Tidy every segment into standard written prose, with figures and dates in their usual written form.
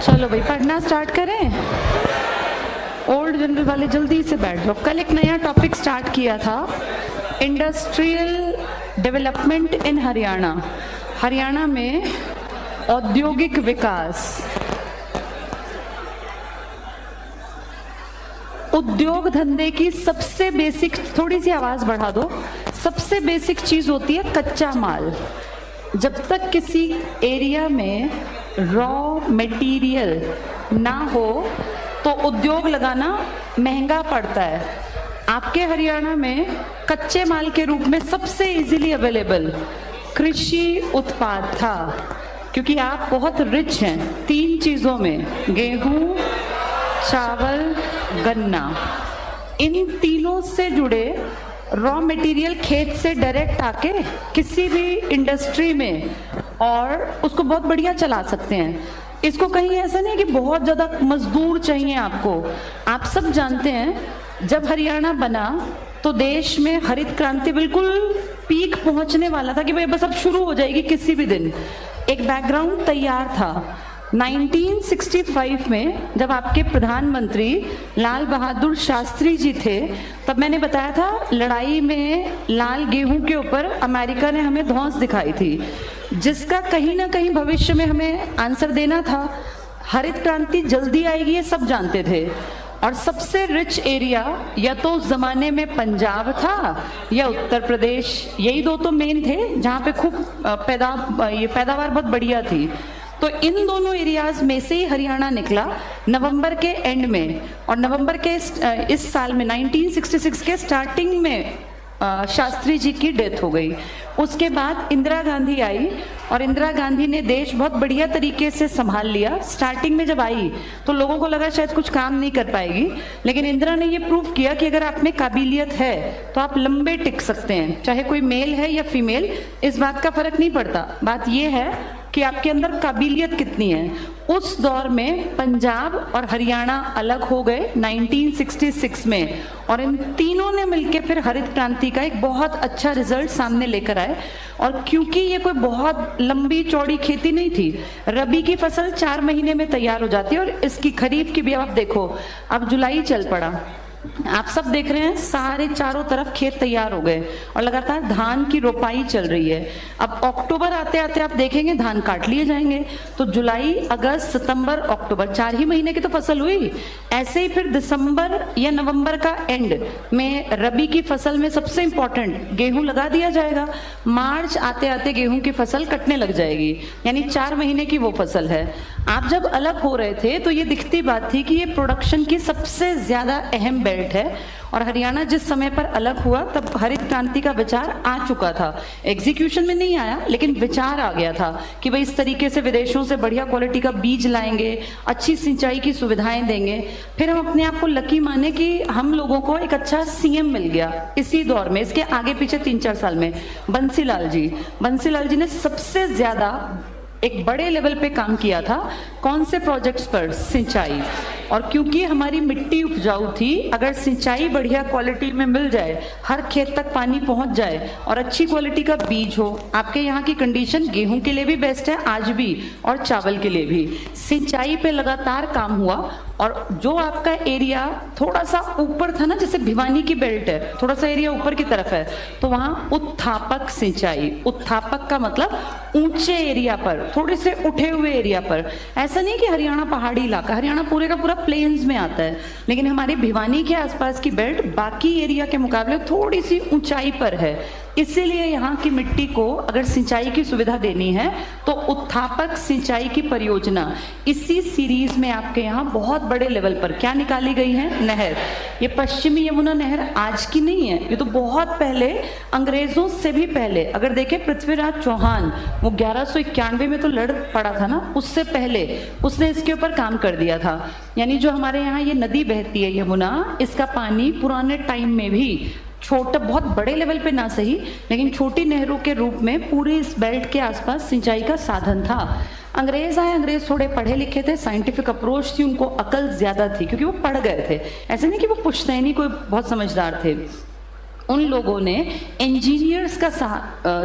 चलो भाई पढ़ना स्टार्ट करें। ओल्ड जनरल वाले जल्दी से बैठ जाओ। कल एक नया टॉपिक स्टार्ट किया था, industrial development in Haryana. Haryana में औद्योगिक विकास, उद्योग धंधे की सबसे बेसिक, थोड़ी सी आवाज बढ़ा दो, सबसे बेसिक चीज होती है कच्चा माल। जब तक किसी एरिया में रॉ मटेरियल ना हो तो उद्योग लगाना महंगा पड़ता है। आपके हरियाणा में कच्चे माल के रूप में सबसे इजीली अवेलेबल कृषि उत्पाद था, क्योंकि आप बहुत रिच हैं तीन चीजों में, गेहूं, चावल, गन्ना। इन तीनों से जुड़े रॉ मटेरियल खेत से डायरेक्ट आके किसी भी इंडस्ट्री में और उसको बहुत बढ़िया चला सकते हैं। इसको कहीं ऐसा नहीं कि बहुत ज्यादा मजदूर चाहिए आपको। आप सब जानते हैं जब हरियाणा बना तो देश में हरित क्रांति बिल्कुल पीक पहुंचने वाला था कि भाई बस अब शुरू हो जाएगी किसी भी दिन। एक बैकग्राउंड तैयार था। 1965 में जब आपके प्रधानमंत्री लाल बहादुर शास्त्री जी थे, तब मैंने बताया था लड़ाई में लाल गेहूं के ऊपर अमेरिका ने हमें धौंस दिखाई थी, जिसका कहीं ना कहीं भविष्य में हमें आंसर देना था। हरित क्रांति जल्दी आएगी ये सब जानते थे, और सबसे रिच एरिया या तो उस जमाने में पंजाब था या उत्तर प्रदेश, यही दो तो मेन थे जहाँ पे खूब पैदावार बहुत बढ़िया थी। तो इन दोनों एरियाज में से ही हरियाणा निकला नवंबर के एंड में, और नवंबर के इस साल में 1966 के स्टार्टिंग में शास्त्री जी की डेथ हो गई। उसके बाद इंदिरा गांधी आई और इंदिरा गांधी ने देश बहुत बढ़िया तरीके से संभाल लिया। स्टार्टिंग में जब आई तो लोगों को लगा शायद कुछ काम नहीं कर पाएगी, लेकिन इंदिरा ने ये प्रूव किया कि अगर आप में काबिलियत है तो आप लंबे टिक सकते हैं, चाहे कोई मेल है या फीमेल, इस बात का फर्क नहीं पड़ता। बात यह है कि आपके अंदर काबिलियत कितनी है। उस दौर में पंजाब और हरियाणा अलग हो गए 1966 में, और इन तीनों ने मिलकर फिर हरित क्रांति का एक बहुत अच्छा रिजल्ट सामने लेकर आए। और क्योंकि ये कोई बहुत लंबी चौड़ी खेती नहीं थी, रबी की फसल 4 महीने में तैयार हो जाती है, और इसकी खरीफ की भी आप देखो, अब जुलाई चल पड़ा, आप सब देख रहे हैं सारे चारों तरफ खेत तैयार हो गए और लगातार धान की रोपाई चल रही है। अब अक्टूबर आते आते आप देखेंगे धान काट लिए जाएंगे, तो जुलाई, अगस्त, सितंबर, अक्टूबर 4 ही महीने की तो फसल हुई। ऐसे ही फिर दिसंबर या नवंबर का एंड में रबी की फसल में सबसे इंपॉर्टेंट गेहूं लगा दिया जाएगा। मार्च आते आते गेहूं की फसल कटने लग जाएगी, यानी 4 महीने की वो फसल है। आप जब अलग हो रहे थे तो ये दिखती बात थी कि ये प्रोडक्शन की सबसे ज्यादा अहम बेल्ट है, और हरियाणा जिस समय पर अलग हुआ तब हरित क्रांति का विचार आ चुका था। एग्जीक्यूशन में नहीं आया, लेकिन विचार आ गया था कि भाई इस तरीके से विदेशों से बढ़िया क्वालिटी का बीज लाएंगे, अच्छी सिंचाई की सुविधाएं देंगे। फिर हम अपने आप को लकी माने कि हम लोगों को एक अच्छा सीएम मिल गया इसी दौर में। इसके आगे पीछे 3-4 साल में बंसीलाल जी ने सबसे ज्यादा एक बड़े लेवल पे काम किया था। कौन से प्रोजेक्ट्स पर? सिंचाई। और क्योंकि हमारी मिट्टी उपजाऊ थी, अगर सिंचाई बढ़िया क्वालिटी में मिल जाए, हर खेत तक पानी पहुंच जाए और अच्छी क्वालिटी का बीज हो, आपके यहाँ की कंडीशन गेहूं के लिए भी बेस्ट है आज भी, और चावल के लिए भी। सिंचाई पे लगातार काम हुआ, और जो आपका एरिया थोड़ा सा ऊपर था ना, जैसे भिवानी की बेल्ट है, थोड़ा सा एरिया ऊपर की तरफ है, तो वहां उत्थापक सिंचाई, उत्थापक का मतलब ऊंचे एरिया पर, थोड़े से उठे हुए एरिया पर। ऐसा नहीं कि हरियाणा पहाड़ी इलाका, हरियाणा पूरे का पूरा प्लेन्स में आता है, लेकिन हमारे भिवानी के आसपास की बेल्ट बाकी एरिया के मुकाबले थोड़ी सी ऊंचाई पर है। इसीलिए यहाँ की मिट्टी को अगर सिंचाई की सुविधा देनी है तो उत्थापक सिंचाई की परियोजना इसी सीरीज में आपके यहाँ बहुत बड़े लेवल पर क्या निकाली गई है? नहर। ये पश्चिमी यमुना नहर आज की नहीं है, ये तो बहुत पहले, अंग्रेजों से भी पहले। अगर देखें पृथ्वीराज चौहान, वो 1191 में तो लड़ पड़ा था ना, उससे पहले उसने इसके ऊपर काम कर दिया था। यानी जो हमारे यहाँ ये नदी बहती है यमुना, इसका पानी पुराने टाइम में भी छोटा, बहुत बड़े लेवल पे ना सही, लेकिन छोटी नहरों के रूप में पूरे इस बेल्ट के आसपास सिंचाई का साधन था। अंग्रेज आए, अंग्रेज थोड़े पढ़े लिखे थे, साइंटिफिक अप्रोच थी, उनको अकल ज्यादा थी क्योंकि वो पढ़ गए थे। ऐसे नहीं कि वो पुश्तैनी कोई बहुत समझदार थे। उन लोगों ने इंजीनियर्स का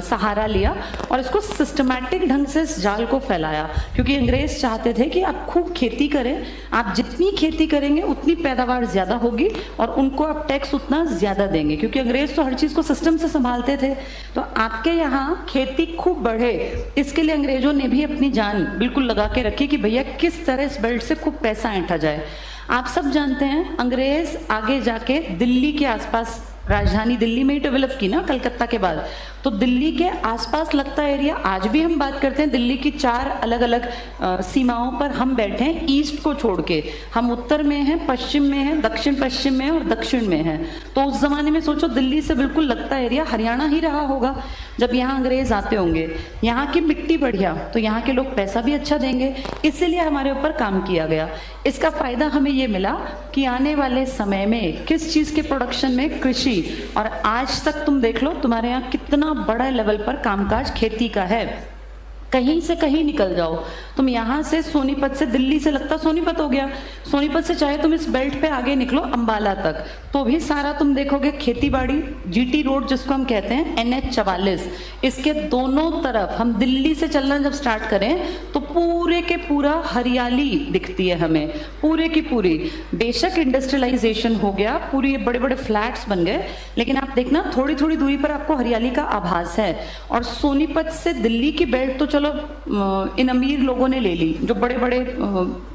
सहारा लिया और इसको सिस्टमैटिक ढंग से इस जाल को फैलाया, क्योंकि अंग्रेज चाहते थे कि आप खूब खेती करें, आप जितनी खेती करेंगे उतनी पैदावार ज़्यादा होगी और उनको आप टैक्स उतना ज़्यादा देंगे, क्योंकि अंग्रेज तो हर चीज़ को सिस्टम से संभालते थे। तो आपके यहाँ खेती खूब बढ़े, इसके लिए अंग्रेजों ने भी अपनी जान बिल्कुल लगा के रखी कि भैया किस तरह इस बेल्ट से खूब पैसा ऐंठा जाए। आप सब जानते हैं अंग्रेज आगे जाके दिल्ली के आसपास, राजधानी दिल्ली में ही डेवलप की ना कलकत्ता के बाद, तो दिल्ली के आसपास लगता एरिया, आज भी हम बात करते हैं दिल्ली की 4 अलग अलग सीमाओं पर हम बैठे हैं, ईस्ट को छोड़ के। हम उत्तर में हैं, पश्चिम में हैं, दक्षिण पश्चिम में और दक्षिण में हैं। तो उस जमाने में सोचो दिल्ली से बिल्कुल लगता एरिया हरियाणा ही रहा होगा जब यहाँ अंग्रेज आते होंगे। यहाँ की मिट्टी बढ़िया तो यहाँ के लोग पैसा भी अच्छा देंगे, इसीलिए हमारे ऊपर काम किया गया। इसका फायदा हमें ये मिला कि आने वाले समय में किस चीज़ के प्रोडक्शन में, कृषि, और आज तक तुम देख लो तुम्हारे यहाँ कितना बड़ा लेवल पर कामकाज खेती का है। कहीं से कहीं निकल जाओ तुम, यहाँ से सोनीपत से, दिल्ली से लगता सोनीपत हो गया, सोनीपत से चाहे तुम इस बेल्ट पे आगे निकलो अंबाला तक, तो भी सारा तुम देखोगे खेती बाड़ी। जीटी रोड जिसको हम कहते हैं, NH 44, इसके दोनों तरफ हम दिल्ली से चलना जब स्टार्ट करें तो पूरे के पूरा हरियाली दिखती है हमें, पूरे की पूरी। बेशक इंडस्ट्रियलाइजेशन हो गया, पूरी बड़े बड़े फ्लैट्स बन गए, लेकिन आप देखना थोड़ी थोड़ी दूरी पर आपको हरियाली का आभास है। और सोनीपत से दिल्ली की बेल्ट तो चलो इन अमीर लोगों ने ले ली, जो बड़े बड़े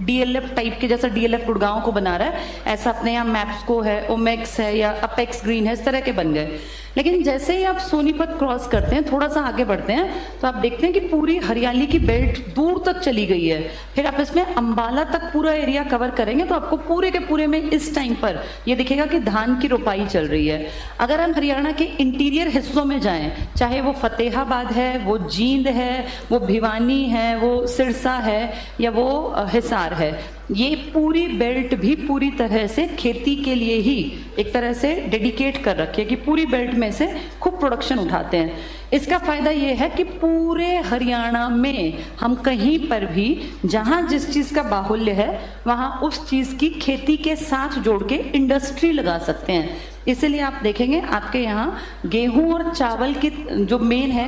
DLF टाइप के, जैसा DLF गुड़गांव को बना रहा है, ऐसा अपने यहाँ मैप्सको है, ओमेक्स है या अपेक्स ग्रीन है, इस तरह के बन गए। लेकिन जैसे ही आप सोनीपत क्रॉस करते हैं, थोड़ा सा आगे बढ़ते हैं, तो आप देखते हैं कि पूरी हरियाली की बेल्ट दूर तक चली गई है। फिर आप इसमें अंबाला तक पूरा एरिया कवर करेंगे तो आपको पूरे के पूरे में इस टाइम पर ये दिखेगा कि धान की रोपाई चल रही है। अगर हम हरियाणा के इंटीरियर हिस्सों में जाएं, चाहे वो फतेहाबाद है, वो जींद है, वो भिवानी है, वो सिरसा है या वो हिसार है, ये पूरी बेल्ट भी पूरी तरह से खेती के लिए ही एक तरह से डेडिकेट कर रखी है कि पूरी बेल्ट में से खूब प्रोडक्शन उठाते हैं। इसका फायदा ये है कि पूरे हरियाणा में हम कहीं पर भी जहाँ जिस चीज़ का बाहुल्य है वहाँ उस चीज़ की खेती के साथ जोड़ के इंडस्ट्री लगा सकते हैं। इसीलिए आप देखेंगे आपके यहाँ गेहूं और चावल की जो मेन है,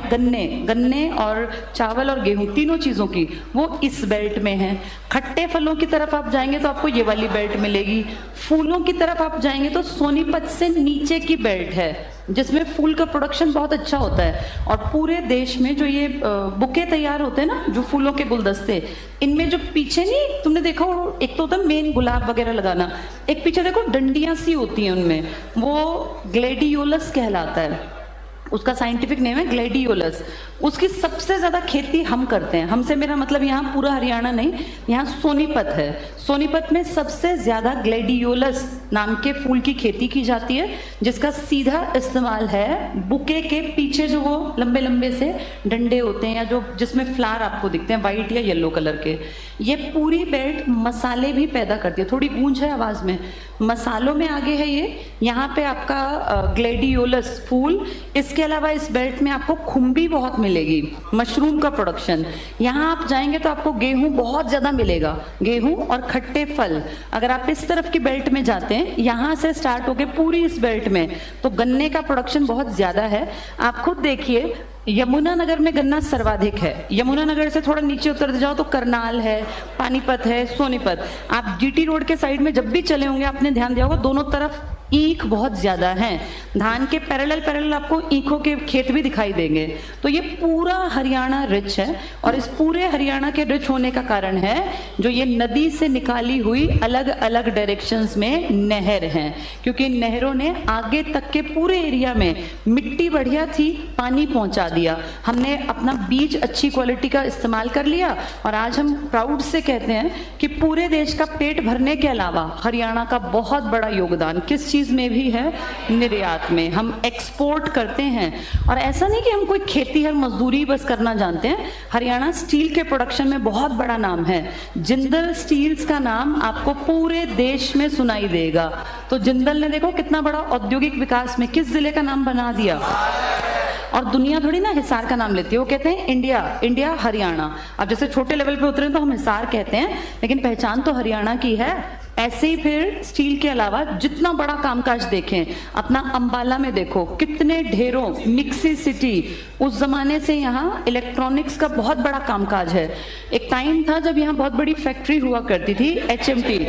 गन्ने और चावल और गेहूं तीनों चीज़ों की, वो इस बेल्ट में है। खट्टे फलों की तरफ आप जाएंगे तो आपको ये वाली बेल्ट मिलेगी। फूलों की तरफ आप जाएंगे तो सोनीपत से नीचे की बेल्ट है जिसमें फूल का प्रोडक्शन बहुत अच्छा होता है। और पूरे देश में जो ये बुके तैयार होते हैं ना, जो फूलों के गुलदस्ते, इनमें जो पीछे नहीं तुमने देखा, एक तो होता है मेन गुलाब वगैरह लगाना, एक पीछे देखो डंडियां सी होती हैं उनमें, वो ग्लेडियोलस कहलाता है, उसका साइंटिफिक नेम है ग्लेडियोलस। उसकी सबसे ज़्यादा खेती हम करते हैं। हमसे मेरा मतलब यहाँ पूरा हरियाणा नहीं, यहाँ सोनीपत है। सोनीपत में सबसे ज़्यादा ग्लेडियोलस नाम के फूल की खेती की जाती है, जिसका सीधा इस्तेमाल है बुके के पीछे जो वो लंबे लंबे से डंडे होते हैं या जो जिसमें फ्लावर आपको दिखते हैं वाइट या येलो कलर के। ये पूरी बेल्ट मसाले भी पैदा करती है। थोड़ी गूंज है आवाज़ में, मसालों में आगे है ये। यहाँ पे आपका ग्लेडियोलस फूल, इसके अलावा इस बेल्ट में आपको खुम्बी बहुत मिलेगी, मशरूम का प्रोडक्शन। यहाँ आप जाएंगे तो आपको गेहूं बहुत ज़्यादा मिलेगा, गेहूं और खट्टे फल। अगर आप इस तरफ की बेल्ट में जाते हैं, यहाँ से स्टार्ट होके पूरी इस बेल्ट में, तो गन्ने का प्रोडक्शन बहुत ज़्यादा है। आप खुद देखिए यमुनानगर में गन्ना सर्वाधिक है। यमुनानगर से थोड़ा नीचे उतर जाओ तो करनाल है, पानीपत है, सोनीपत। आप जीटी रोड के साइड में जब भी चले होंगे आपने ध्यान दिया होगा, दोनों तरफ ईख बहुत ज्यादा है। धान के पैरेलल आपको ईखों के खेत भी दिखाई देंगे। तो ये पूरा हरियाणा रिच है, और इस पूरे हरियाणा के रिच होने का कारण है जो ये नदी से निकाली हुई अलग अलग डायरेक्शंस में नहर हैं, क्योंकि नहरों ने आगे तक के पूरे एरिया में मिट्टी बढ़िया थी, पानी पहुंचा दिया। हमने अपना बीज अच्छी क्वालिटी का इस्तेमाल कर लिया, और आज हम प्राउड से कहते हैं कि पूरे देश का पेट भरने के अलावा हरियाणा का बहुत बड़ा योगदान किस चीज में भी है, निर्यात में। हम एक्सपोर्ट करते हैं। और ऐसा नहीं कि हम कोई खेती और मजदूरी बस करना जानते हैं। हरियाणा स्टील के प्रोडक्शन में बहुत बड़ा नाम है। जिंदल स्टील्स का नाम आपको पूरे देश में सुनाई देगा। तो जिंदल ने देखो कितना बड़ा औद्योगिक विकास में किस जिले का नाम बना दिया। और दुनिया थोड़ी ना हिसार का नाम लेती है, वो कहते हैं इंडिया हरियाणा। अब जैसे छोटे लेवल पे उतरे तो हम हिसार कहते हैं, लेकिन पहचान तो हरियाणा की है। ऐसे ही फिर स्टील के अलावा जितना बड़ा कामकाज देखें, अपना अंबाला में देखो कितने ढेरों, मिक्सी सिटी, उस जमाने से यहाँ इलेक्ट्रॉनिक्स का बहुत बड़ा कामकाज है। एक टाइम था जब यहाँ बहुत बड़ी फैक्ट्री हुआ करती थी, HMT,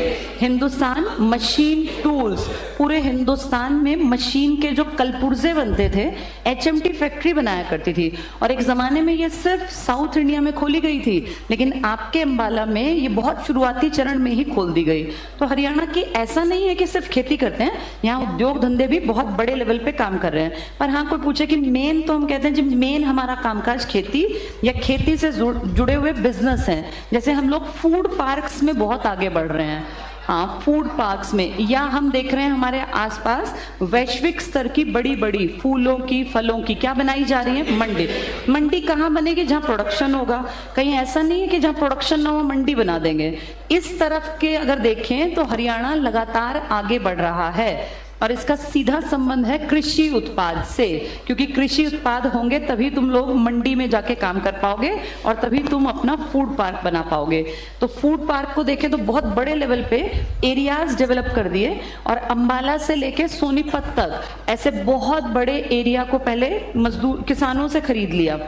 हिंदुस्तान मशीन टूल्स। पूरे हिंदुस्तान में मशीन के जो कलपुर्जे बनते थे, HMT फैक्ट्री बनाया करती थी। और एक जमाने में ये सिर्फ साउथ इंडिया में खोली गई थी, लेकिन आपके अंबाला में ये बहुत शुरुआती चरण में ही खोल दी गई। तो हरियाणा की ऐसा नहीं है कि सिर्फ खेती करते हैं, यहाँ उद्योग धंधे भी बहुत बड़े लेवल पे काम कर रहे हैं। पर हाँ, कोई पूछे कि मेन, तो हम कहते हैं जब मेन हमारा कामकाज खेती या खेती से जुड़े हुए बिजनेस हैं। जैसे हम लोग फूड पार्क्स में बहुत आगे बढ़ रहे हैं। हाँ, फूड पार्क्स में, या हम देख रहे हैं हमारे आसपास वैश्विक स्तर की बड़ी बड़ी फूलों की, फलों की क्या बनाई जा रही है, मंडी। मंडी कहाँ बनेगी, जहाँ प्रोडक्शन होगा। कहीं ऐसा नहीं है कि जहाँ प्रोडक्शन ना हो मंडी बना देंगे। इस तरफ के अगर देखें तो हरियाणा लगातार आगे बढ़ रहा है, और इसका सीधा संबंध है कृषि उत्पाद से, क्योंकि कृषि उत्पाद होंगे तभी तुम लोग मंडी में जाके काम कर पाओगे और तभी तुम अपना फूड पार्क बना पाओगे। तो फूड पार्क को देखें तो बहुत बड़े लेवल पे एरियाज डेवलप कर दिए, और अंबाला से लेके सोनीपत तक ऐसे बहुत बड़े एरिया को पहले मजदूर किसानों से खरीद लिया।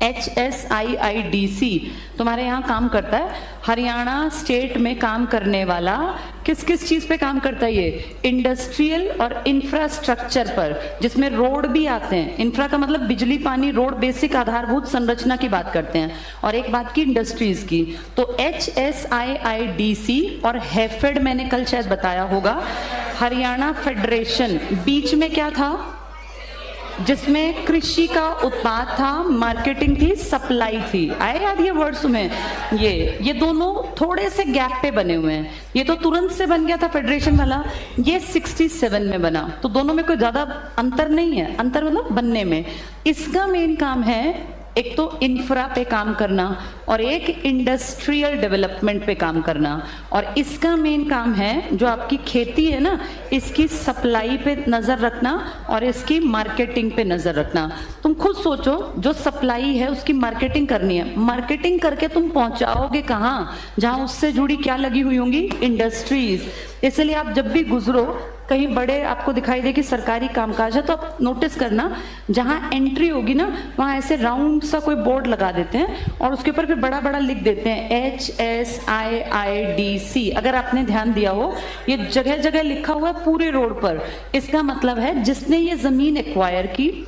HSIIDC तुम्हारे यहाँ काम करता है। हरियाणा स्टेट में काम करने वाला किस किस चीज पे काम करता है, ये इंडस्ट्रियल और इंफ्रास्ट्रक्चर पर, जिसमें रोड भी आते हैं। इंफ्रा का मतलब बिजली, पानी, रोड, बेसिक आधारभूत संरचना की बात करते हैं, और एक बात की इंडस्ट्रीज की। तो HSIIDC और हैफेड मैंने कल शायद बताया होगा, हरियाणा फेडरेशन, बीच में क्या था, जिसमें कृषि का उत्पाद था, मार्केटिंग थी, सप्लाई थी। आए याद ये वर्ड्स में? ये दोनों थोड़े से गैप पे बने हुए हैं। ये तो तुरंत से बन गया था फेडरेशन वाला, ये 67 में बना। तो दोनों में कोई ज्यादा अंतर नहीं है, अंतर मतलब बनने में। इसका मेन काम है एक तो इंफ्रा पे काम करना और एक इंडस्ट्रियल डेवलपमेंट पे काम करना, और इसका मेन काम है जो आपकी खेती है ना, इसकी सप्लाई पे नजर रखना और इसकी मार्केटिंग पे नजर रखना। तुम खुद सोचो, जो सप्लाई है उसकी मार्केटिंग करनी है, मार्केटिंग करके तुम पहुंचाओगे कहाँ, जहां उससे जुड़ी क्या लगी हुई होंगी, इंडस्ट्रीज। इसलिए आप जब भी गुजरो कहीं बड़े आपको दिखाई दे कि सरकारी कामकाज है, तो आप नोटिस करना जहां एंट्री होगी ना, वहां ऐसे राउंड सा कोई बोर्ड लगा देते हैं और उसके ऊपर फिर बड़ा बड़ा लिख देते हैं HSIIDC। अगर आपने ध्यान दिया हो, ये जगह जगह लिखा हुआ है पूरे रोड पर। इसका मतलब है जिसने ये जमीन एक्वायर की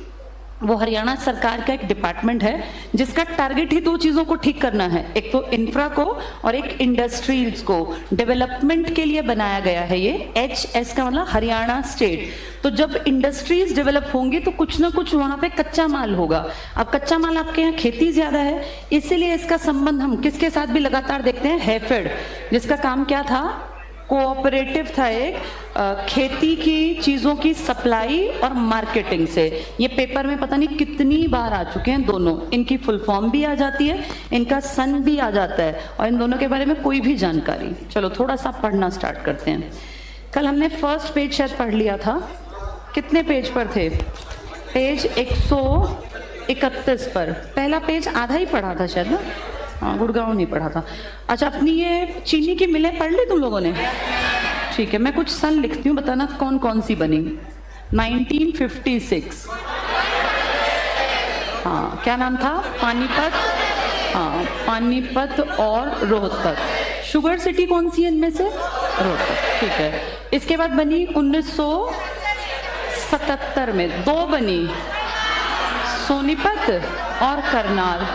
वो हरियाणा सरकार का एक डिपार्टमेंट है, जिसका टारगेट ही दो चीजों को ठीक करना है, एक तो इंफ्रा को और एक इंडस्ट्रीज को डेवलपमेंट के लिए बनाया गया है। ये HS का मतलब हरियाणा स्टेट। तो जब इंडस्ट्रीज डेवलप होंगी तो कुछ ना कुछ वहां पे कच्चा माल होगा। अब कच्चा माल आपके यहाँ खेती ज्यादा है, इसीलिए इसका संबंध हम किसके साथ भी लगातार देखते हैं, हैफेड, जिसका काम क्या था, कोऑपरेटिव था एक, खेती की चीजों की सप्लाई और मार्केटिंग से। ये पेपर में पता नहीं कितनी बार आ चुके हैं दोनों, इनकी फुल फॉर्म भी आ जाती है, इनका सन भी आ जाता है, और इन दोनों के बारे में कोई भी जानकारी। चलो थोड़ा सा पढ़ना स्टार्ट करते हैं। कल हमने फर्स्ट पेज शायद पढ़ लिया था, कितने पेज पर थे, पेज 131 पर। पहला पेज आधा ही पढ़ा था शायद ना, हाँ, गुड़गांव नहीं पढ़ा था। अच्छा, अपनी ये चीनी की मिलें पढ़ ली तुम लोगों ने? ठीक है, मैं कुछ सन लिखती हूँ, बताना कौन कौन सी बनी। 1956, हाँ, क्या नाम था, पानीपत, हाँ, पानीपत और रोहतक। शुगर सिटी कौन सी है इनमें से, रोहतक, ठीक है। इसके बाद बनी 1977 में, दो बनी, सोनीपत और करनाल।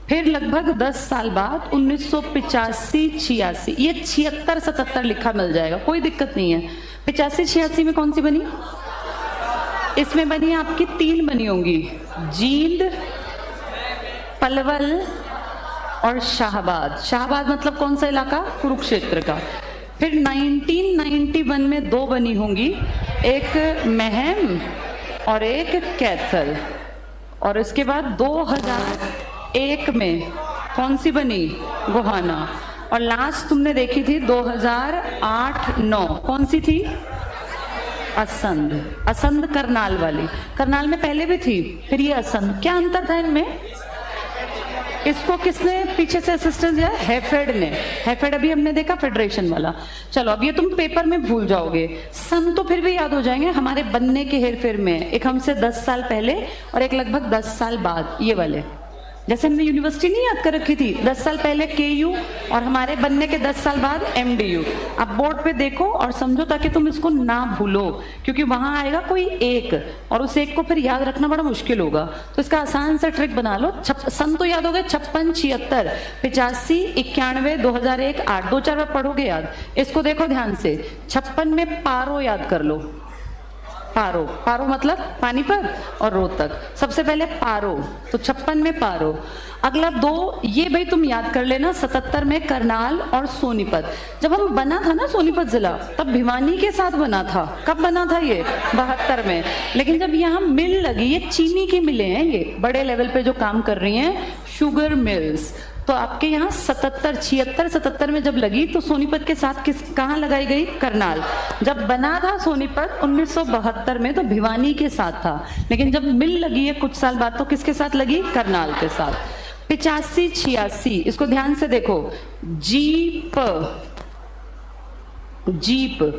फिर लगभग 10 साल बाद 1985-86, ये 76-77 लिखा मिल जाएगा, कोई दिक्कत नहीं है। 85-86 में कौन सी बनी, इसमें बनी आपकी 3 बनी होंगी, जींद, पलवल और शाहबाद। शाहबाद मतलब कौन सा इलाका, कुरुक्षेत्र का। फिर 1991 में 2 बनी होंगी, एक महम और एक कैथल। और इसके बाद 2001 में कौन सी बनी, गोहाना। और लास्ट तुमने देखी थी 2008-9, कौन सी थी, असंध। असंध करनाल वाली, करनाल में पहले भी थी, फिर ये असंध। क्या अंतर था इनमें, इसको किसने पीछे से असिस्टेंस दिया? हैफेड ने। हैफेड अभी हमने देखा फेडरेशन वाला। चलो अब ये तुम पेपर में भूल जाओगे, सन तो फिर भी याद हो जाएंगे हमारे बनने के हेरफेर में। एक हमसे 10 साल पहले और एक लगभग 10 साल बाद, ये वाले। जैसे हमने यूनिवर्सिटी नहीं याद कर रखी थी, 10 साल पहले KU और हमारे बनने के 10 साल बाद MDU। अब बोर्ड पे देखो और समझो ताकि तुम इसको ना भूलो, क्योंकि वहां आएगा कोई एक और उस एक को फिर याद रखना बड़ा मुश्किल होगा। तो इसका आसान सा ट्रिक बना लो। सन तो याद हो गए, 56, 76, 85, 91, 2001, 8, 2-4 बार पढ़ोगे याद। इसको देखो ध्यान से, 56 में पारो याद कर लो। पारो, पारो मतलब पानीपत और रोहतक। सबसे पहले पारो, तो 56 में पारो। अगला 2 ये भाई तुम याद कर लेना, 77 में करनाल और सोनीपत। जब हम बना था ना सोनीपत जिला, तब भिवानी के साथ बना था। कब बना था ये? 72 में। लेकिन जब यहाँ मिल लगी, ये चीनी की मिलें हैं, ये बड़े लेवल पे जो काम कर रही हैं, शुगर मिल्स, तो आपके यहाँ 77, 76, 77 में जब लगी तो सोनीपत के साथ कहाँ लगाई गई? करनाल। जब बना था सोनीपत 1972 में तो भिवानी के साथ था, लेकिन जब मिल लगी है कुछ साल बाद तो किसके साथ लगी? करनाल के साथ। 85, 86, इसको ध्यान से देखो, जीप, 85,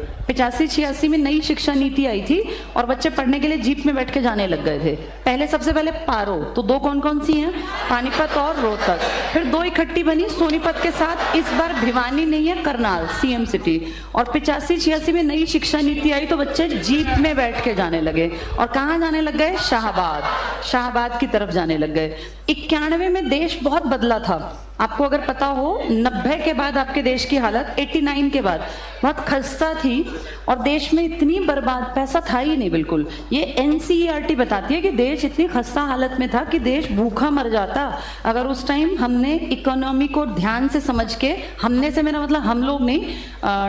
86 में नई शिक्षा नीति आई थी और बच्चे पढ़ने के लिए जीप में बैठ के जाने लग गए थे। पहले सबसे पहले पारो, तो 2 कौन कौन सी हैं? पानीपत और रोहतक। फिर 2 इकट्ठी बनी सोनीपत के साथ, इस बार भिवानी नहीं है, करनाल CM सिटी। और 85, 86 में नई शिक्षा नीति आई तो बच्चे जीप में बैठ के जाने लगे और कहाँ जाने लग गए? शाहबाद की तरफ जाने लग गए। 91 में देश बहुत बदला था। आपको अगर पता हो, 90 के बाद आपके देश की हालत, 89 के बाद बहुत खस्ता थी और देश में इतनी बर्बाद, पैसा था ही नहीं बिल्कुल। ये NCERT बताती है कि देश इतनी खस्ता हालत में था कि देश भूखा मर जाता अगर उस टाइम हमने इकोनॉमी को ध्यान से समझ के, हमने से मेरा मतलब हम लोग नहीं,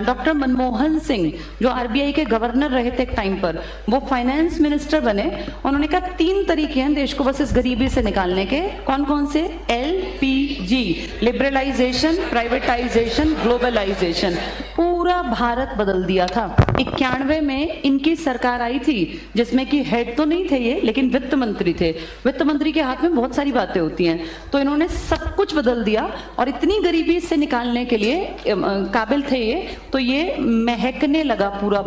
डॉक्टर मनमोहन सिंह जो RBI के गवर्नर रहे थे एक टाइम पर, वो फाइनेंस मिनिस्टर बने। उन्होंने कहा 3 तरीके हैं देश को बस इस गरीबी से निकालने के। कौन कौन से? LPG, liberalisation, privatisation, globalisation. पूरा भारत बदल दिया था। 91 में इनकी सरकार आई थी जिसमें कि हेड तो नहीं थे ये, लेकिन वित्त मंत्री थे। वित्त मंत्री के हाथ में बहुत सारी बातें होती हैं, तो इन्होंने सब कुछ बदल दिया और इतनी गरीबी से निकालने के लिए काबिल थे ये, तो ये महकने लगा पूरा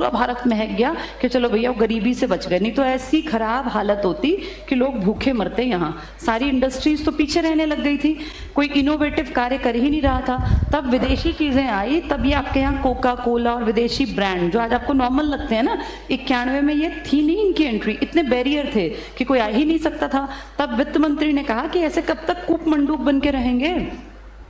भारत महक गया कि चलो भैया वो गरीबी से बच गए। नहीं तो ऐसी खराब हालत होती कि लोग भूखे मरते। यहाँ सारी इंडस्ट्रीज तो पीछे रहने लग गई थी, कोई इनोवेटिव कार्य कर ही नहीं रहा था। तब विदेशी चीजें आई, तब ये आपके यहाँ कोका कोला और विदेशी ब्रांड जो आज आपको नॉर्मल लगते हैं ना, 91 में ये थी नहीं इनकी एंट्री, इतने बैरियर थे कि कोई आ ही नहीं सकता था। तब वित्त मंत्री ने कहा कि ऐसे कब तक कूप मंडूक बन के रहेंगे,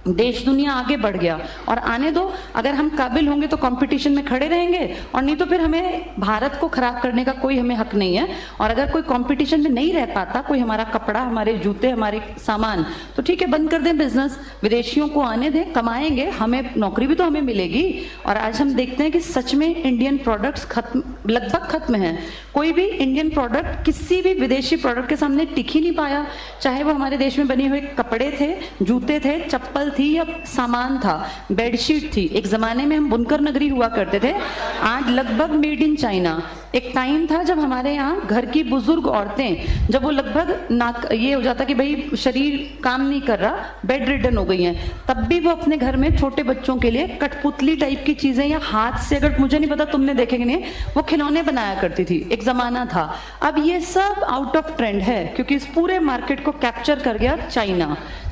देश दुनिया आगे बढ़ गया और आने दो, अगर हम काबिल होंगे तो कंपटीशन में खड़े रहेंगे और नहीं तो फिर हमें भारत को खराब करने का कोई हमें हक नहीं है। और अगर कोई कंपटीशन में नहीं रह पाता, कोई हमारा कपड़ा, हमारे जूते, हमारे सामान, तो ठीक है बंद कर दें बिजनेस, विदेशियों को आने दें, कमाएंगे, हमें नौकरी भी तो हमें मिलेगी। और आज हम देखते हैं कि सच में इंडियन प्रोडक्ट्स लगभग खत्म है। कोई भी इंडियन प्रोडक्ट किसी भी विदेशी प्रोडक्ट के सामने टिक ही नहीं पाया, चाहे वो हमारे देश में बने हुए कपड़े थे, जूते थे, चप्पल थी या सामान था, बेडशीट थी। एक जमाने में हम बुनकर नगरी हुआ करते थे, आज लगभग मेड इन चाइना। एक टाइम था जब हमारे यहाँ घर की बुजुर्ग औरतें, जब वो लगभग ये हो जाता कि भाई शरीर काम नहीं कर रहा, बेड रिडन हो गई हैं, तब भी वो अपने घर में छोटे बच्चों के लिए कठपुतली टाइप की चीजें या हाथ से, अगर मुझे नहीं पता तुमने देखे कि नहीं, वो खिलौने बनाया करती थी। एक जमाना था। अब ये सब आउट ऑफ ट्रेंड है क्योंकि इस पूरे मार्केट को कैप्चर कर गया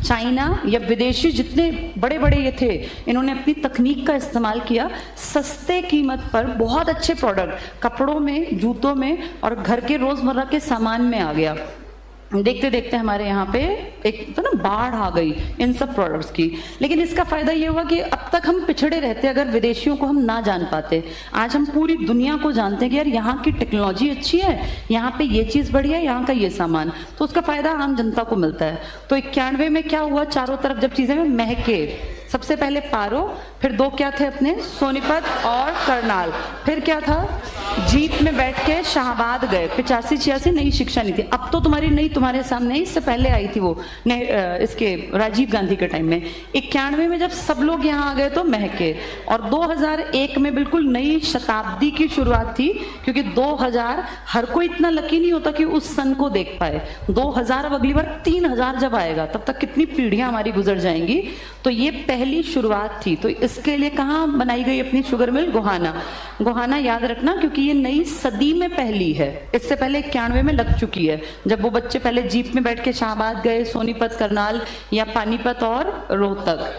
चाइना या विदेशी जितने बड़े बड़े ये थे, इन्होंने अपनी तकनीक का इस्तेमाल किया, सस्ते कीमत पर बहुत अच्छे प्रोडक्ट कपड़ों में, जूतों में और घर के रोजमर्रा के सामान में आ गया। देखते देखते हमारे यहाँ पे एक तो ना बाढ़ आ गई इन सब प्रोडक्ट्स की। लेकिन इसका फायदा ये हुआ कि अब तक हम पिछड़े रहते अगर विदेशियों को हम ना जान पाते। आज हम पूरी दुनिया को जानते हैं कि यार यहाँ की टेक्नोलॉजी अच्छी है, यहाँ पे ये चीज़ बढ़िया है, यहाँ का ये सामान, तो उसका फायदा आम जनता को मिलता है। तो 91 में क्या हुआ, चारों तरफ जब चीज़ें महके, सबसे पहले पारो, फिर दो क्या थे अपने, सोनीपत और करनाल, फिर क्या था, जीप में बैठ के शाहबाद गए। 85-86 नई शिक्षा नीति, अब तो तुम्हारी नई तुम्हारे सामने, इससे पहले आई थी वो इसके राजीव गांधी के टाइम में। 91 में जब सब लोग यहाँ आ गए तो महके, और 2001 में बिल्कुल नई शताब्दी की शुरुआत थी, क्योंकि 2000 हर कोई इतना लकी नहीं होता कि उस सन को देख पाए। 2000 अब अगली बार 3000 जब आएगा तब तक कितनी पीढ़ियां हमारी गुजर जाएंगी। तो ये पहली शुरुआत थी। तो इसके लिए कहाँ बनाई गई अपनी शुगर मिल, गोहाना। गोहाना याद रखना क्योंकि ये नई सदी में पहली है, इससे पहले 91 में लग चुकी है, जब वो बच्चे पहले जीप में बैठ के शाहबाद गए, सोनीपत, करनाल या पानीपत और रोहतक।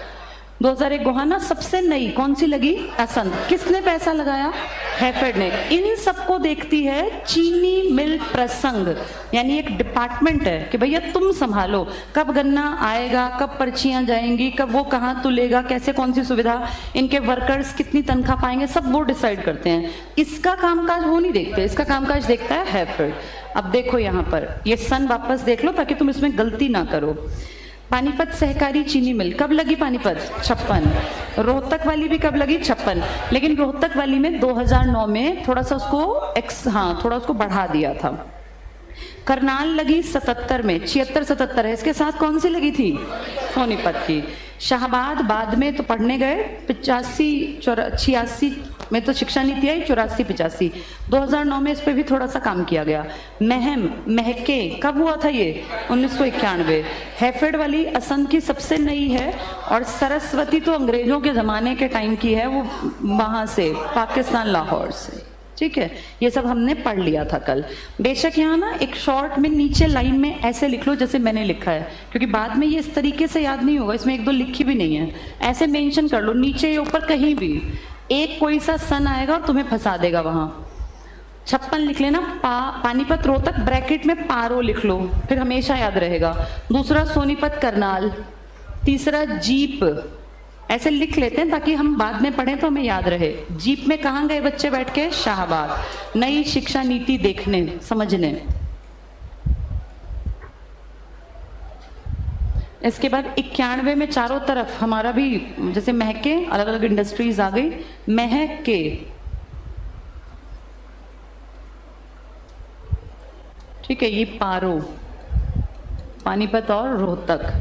2001 गोहाना। सबसे नई कौन सी लगी, असंध। किसने पैसा लगाया, हैफेड ने। इन सबको देखती है चीनी मिल प्रसंग, यानी एक डिपार्टमेंट है कि भैया तुम संभालो, कब गन्ना आएगा, कब पर्चियां जाएंगी, कब वो कहाँ तुलेगा, कैसे कौन सी सुविधा, इनके वर्कर्स कितनी तनख्वाह पाएंगे, सब वो डिसाइड करते हैं। इसका कामकाज वो नहीं देखते, इसका कामकाज देखता है हैफेड। अब देखो यहाँ पर ये सन वापस देख लो ताकि तुम इसमें गलती ना करो। पानीपत सहकारी चीनी मिल कब लगी, पानीपत 56। रोहतक वाली भी कब लगी, 56। लेकिन रोहतक वाली में 2009 में थोड़ा सा उसको थोड़ा उसको बढ़ा दिया था। करनाल लगी 77 में, 76-77 है। इसके साथ कौन सी लगी थी, सोनीपत की। शाहबाद बाद में तो पढ़ने गए, 85-86 में तो शिक्षा नीति आई, 84-85। 2009 में इस पे भी थोड़ा सा काम किया गया। महके कब हुआ था ये, 1991। हैफेड वाली असंध की सबसे नई है, और सरस्वती तो अंग्रेजों के जमाने के टाइम की है, वो वहां से पाकिस्तान लाहौर से। ठीक है, ये सब हमने पढ़ लिया था कल। बेशक यहाँ ना एक शॉर्ट में नीचे लाइन में ऐसे लिख लो जैसे मैंने लिखा है, क्योंकि बाद में ये इस तरीके से याद नहीं होगा, इसमें एक दो लिखी भी नहीं है, ऐसे मेंशन कर लो नीचे या ऊपर कहीं भी। एक कोई सा सन आएगा और तुम्हें फंसा देगा वहां। 56 लिख लेना। पानीपत रोहतक ब्रैकेट में पारो लिख लो, फिर हमेशा याद रहेगा। दूसरा सोनीपत करनाल, तीसरा जीप, ऐसे लिख लेते हैं ताकि हम बाद में पढ़ें तो हमें याद रहे। जीप में कहाँ गए बच्चे बैठ के, शाहबाद। नई शिक्षा नीति देखने समझने। इसके बाद 91 में चारों तरफ हमारा भी जैसे महके, अलग अलग इंडस्ट्रीज आ गई। महके ठीक है, ये पारो, पानीपत और रोहतक।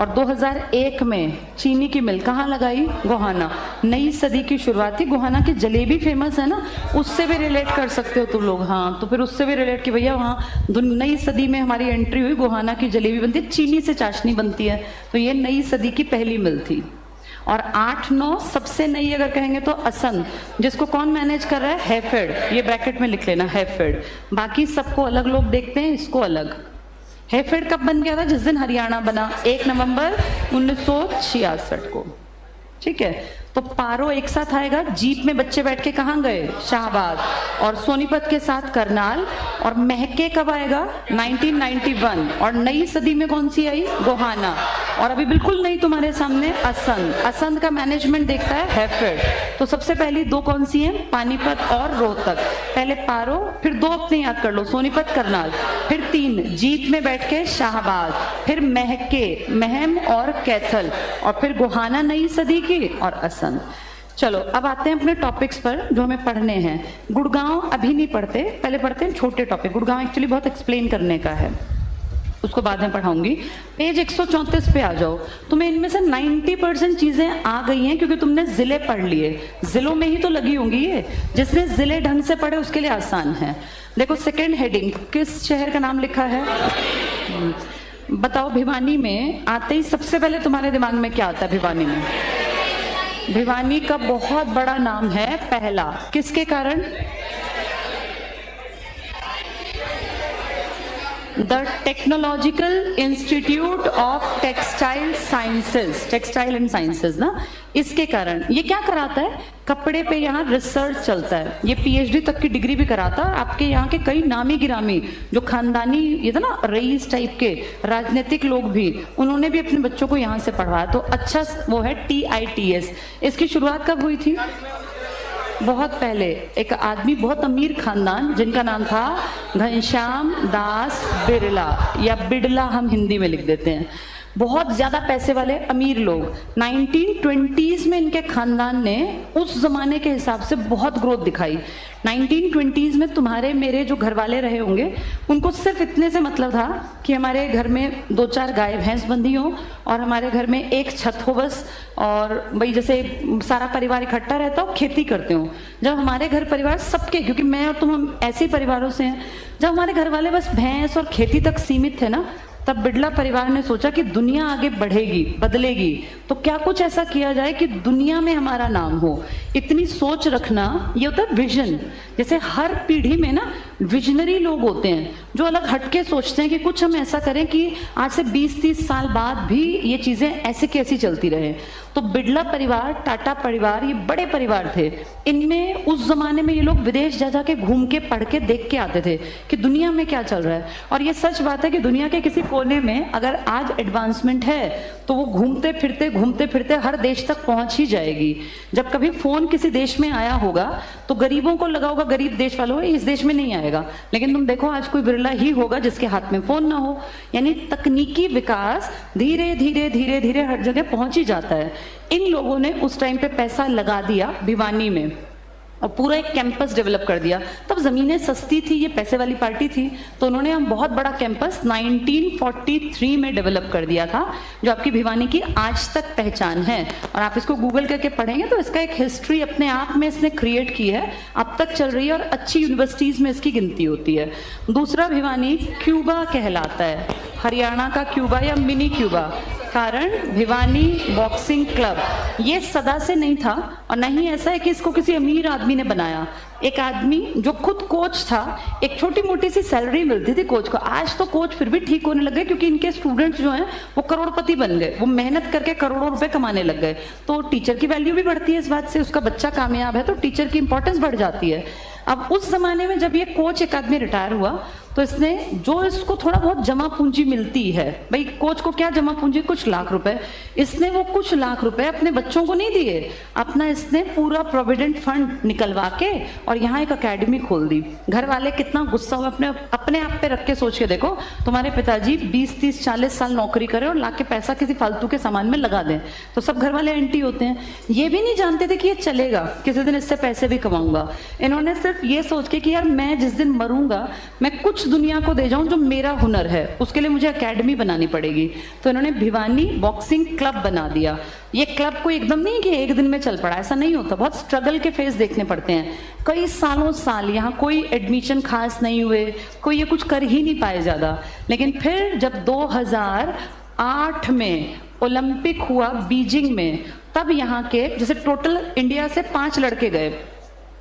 और 2001 में चीनी की मिल कहाँ लगाई, गोहाना। नई सदी की शुरुआत थी। गोहाना की जलेबी फेमस है ना, उससे भी रिलेट कर सकते हो तुम लोग। हाँ, तो फिर उससे भी रिलेट कि भैया वहाँ नई सदी में हमारी एंट्री हुई, गोहाना की जलेबी बनती है, चीनी से चाशनी बनती है, तो ये नई सदी की पहली मिल थी। और 8-9 सबसे नई अगर कहेंगे तो असंध, जिसको कौन मैनेज कर रहा है, हैफेड। ये ब्रैकेट में लिख लेना, हैफेड। बाकी सबको अलग लोग देखते हैं, इसको अलग। हैफेड कब बन गया था, जिस दिन हरियाणा बना, 1 नवंबर 1966 को। ठीक है, तो पारो एक साथ आएगा। जीप में बच्चे बैठ के कहाँ गए, शाहबाद, और सोनीपत के साथ करनाल। और महके कब आएगा, 1991। और नई सदी में कौन सी आई, गोहाना। और अभी बिल्कुल नई तुम्हारे सामने असंध। असंध का मैनेजमेंट देखता है हैफेड। तो सबसे पहली दो कौन सी हैं, पानीपत और रोहतक। पहले पारो, फिर दो अपने याद कर लो, सोनीपत करनाल, फिर 3 जीप में बैठ के शाहबाद, फिर महके, महम और कैथल, और फिर गोहाना नई सदी की, और असंध। चलो अब आते हैं अपने टॉपिक्स पर जो हमें पढ़ने हैं। गुड़गांव अभी नहीं पढ़ते, पहले पढ़ते हैं छोटे टॉपिक। गुड़गांव एक्चुअली बहुत एक्सप्लेन करने का है, उसको बाद में पढ़ाऊंगी। पेज 134 पे आ जाओ। तुम्हें इनमें से 90% चीजें आ गई हैं क्योंकि तुमने जिले पढ़ लिए। जिलों में ही तो लगी होंगी ये, जिसने जिले ढंग से पढ़े उसके लिए आसान है। देखो सेकेंड हेडिंग, किस शहर का नाम लिखा है, बताओ। भिवानी में आते ही सबसे पहले तुम्हारे दिमाग में क्या आता है, भिवानी में? भिवानी का बहुत बड़ा नाम है पहला, किसके कारण? The technological institute of textile sciences, textile and sciences ना, इसके कारण। ये क्या कराता है, कपड़े पे यहाँ रिसर्च चलता है। ये पीएचडी तक की डिग्री भी कराता है। आपके यहाँ के कई नामी गिरामी जो खानदानी ये था ना, रईस टाइप के राजनीतिक लोग भी, उन्होंने भी अपने बच्चों को यहाँ से पढ़वाया। तो अच्छा वो है TITS। इसकी शुरुआत कब हुई थी? बहुत पहले। एक आदमी, बहुत अमीर खानदान, जिनका नाम था घनश्याम दास बिरला, या बिड़ला हम हिंदी में लिख देते हैं। बहुत ज़्यादा पैसे वाले अमीर लोग। 1920s में इनके खानदान ने उस ज़माने के हिसाब से बहुत ग्रोथ दिखाई। 1920s में तुम्हारे मेरे जो घर वाले रहे होंगे उनको सिर्फ इतने से मतलब था कि हमारे घर में 2-4 गाय भैंस बंधी हो और हमारे घर में एक छत हो बस, और भाई जैसे सारा परिवार इकट्ठा रहता हो, खेती करते हो। जब हमारे घर परिवार सबके, क्योंकि मैं और तुम हम ऐसे परिवारों से हैं, जब हमारे घर वाले बस भैंस और खेती तक सीमित थे ना, तब बिड़ला परिवार ने सोचा कि दुनिया आगे बढ़ेगी, बदलेगी, तो क्या कुछ ऐसा किया जाए कि दुनिया में हमारा नाम हो। इतनी सोच रखना, ये होता है विजन। जैसे हर पीढ़ी में ना विजनरी लोग होते हैं जो अलग हटके सोचते हैं कि कुछ हम ऐसा करें कि आज से 20-30 साल बाद भी ये चीजें ऐसे कैसी चलती रहे। तो बिड़ला परिवार, टाटा परिवार, ये बड़े परिवार थे। इनमें उस जमाने में ये लोग विदेश जा जाके घूम के पढ़ के देख के आते थे कि दुनिया में क्या चल रहा है। और ये सच बात है कि दुनिया के किसी कोने में अगर आज एडवांसमेंट है तो वो घूमते फिरते हर देश तक पहुंच ही जाएगी। जब कभी फोन किसी देश में आया होगा तो गरीबों को लगा होगा, गरीब देश वालों इस देश में नहीं आएगा, लेकिन तुम देखो आज कोई बिरला ही होगा जिसके हाथ में फोन ना हो। यानी तकनीकी विकास धीरे धीरे हर जगह पहुंच ही जाता है। इन लोगों ने उस टाइम पे पैसा लगा दिया भिवानी में और पूरा एक कैंपस डेवलप कर दिया। तब जमीनें सस्ती थी, ये पैसे वाली पार्टी थी, तो उन्होंने हम बहुत बड़ा कैंपस 1943 में डेवलप कर दिया था, जो आपकी भिवानी की आज तक पहचान है। और आप इसको गूगल करके पढ़ेंगे तो इसका एक हिस्ट्री अपने आप में इसने क्रिएट की है, अब तक चल रही है और अच्छी यूनिवर्सिटीज में इसकी गिनती होती है। दूसरा भिवानी क्यूबा कहलाता है, हरियाणा का क्यूबा या मिनी क्यूबा। कारण भिवानी बॉक्सिंग क्लब ये सदा से नहीं था और न ही ऐसा है कि इसको किसी अमीर आदमी ने बनाया। एक आदमी जो खुद कोच था, एक छोटी मोटी सी सैलरी मिलती थी कोच को। आज तो कोच फिर भी ठीक होने लगे क्योंकि इनके स्टूडेंट्स जो हैं वो करोड़पति बन गए, वो मेहनत करके करोड़ों रुपए कमाने लग गए। तो टीचर की वैल्यू भी बढ़ती है इस बात से, उसका बच्चा कामयाब है तो टीचर की इंपॉर्टेंस बढ़ जाती है। अब उस जमाने में जब ये कोच एक आदमी रिटायर हुआ तो इसने जो इसको थोड़ा बहुत जमा पूंजी मिलती है, भाई कोच को क्या जमा पूंजी, कुछ लाख रुपए, इसने वो कुछ लाख रुपए अपने बच्चों को नहीं दिए, अपना इसने पूरा प्रोविडेंट फंड निकलवा के और यहाँ एक एकेडमी खोल दी। घर वाले कितना गुस्सा हुआ, अपने आप पे रख के सोच के देखो, तुम्हारे पिताजी 20-30-40 साल नौकरी करें और ला के पैसा किसी फालतू के सामान में लगा दें, तो सब घर वाले एंटी होते हैं। ये भी नहीं जानते थे कि ये चलेगा, किसी दिन इससे पैसे भी कमाऊंगा। इन्होंने सिर्फ ये सोच के कि यार मैं जिस दिन मरूंगा मैं कुछ दुनिया को दे जाऊं जो मेरा हुनर है, उसके लिए मुझे एकेडमी बनानी पड़ेगी। तो इन्होंने भिवानी बॉक्सिंग क्लब बना दिया। ये क्लब को एकदम नहीं कि एक दिन में चल पड़ा, ऐसा नहीं होता, बहुत स्ट्रगल के फेज देखने पड़ते हैं। कई सालों साल यहाँ कोई एडमिशन खास नहीं हुए, कोई ये कुछ कर ही नहीं पाए ज्यादा। लेकिन फिर जब 2008 में ओलंपिक हुआ बीजिंग में, तब यहाँ के जैसे टोटल इंडिया से 5 लड़के गए,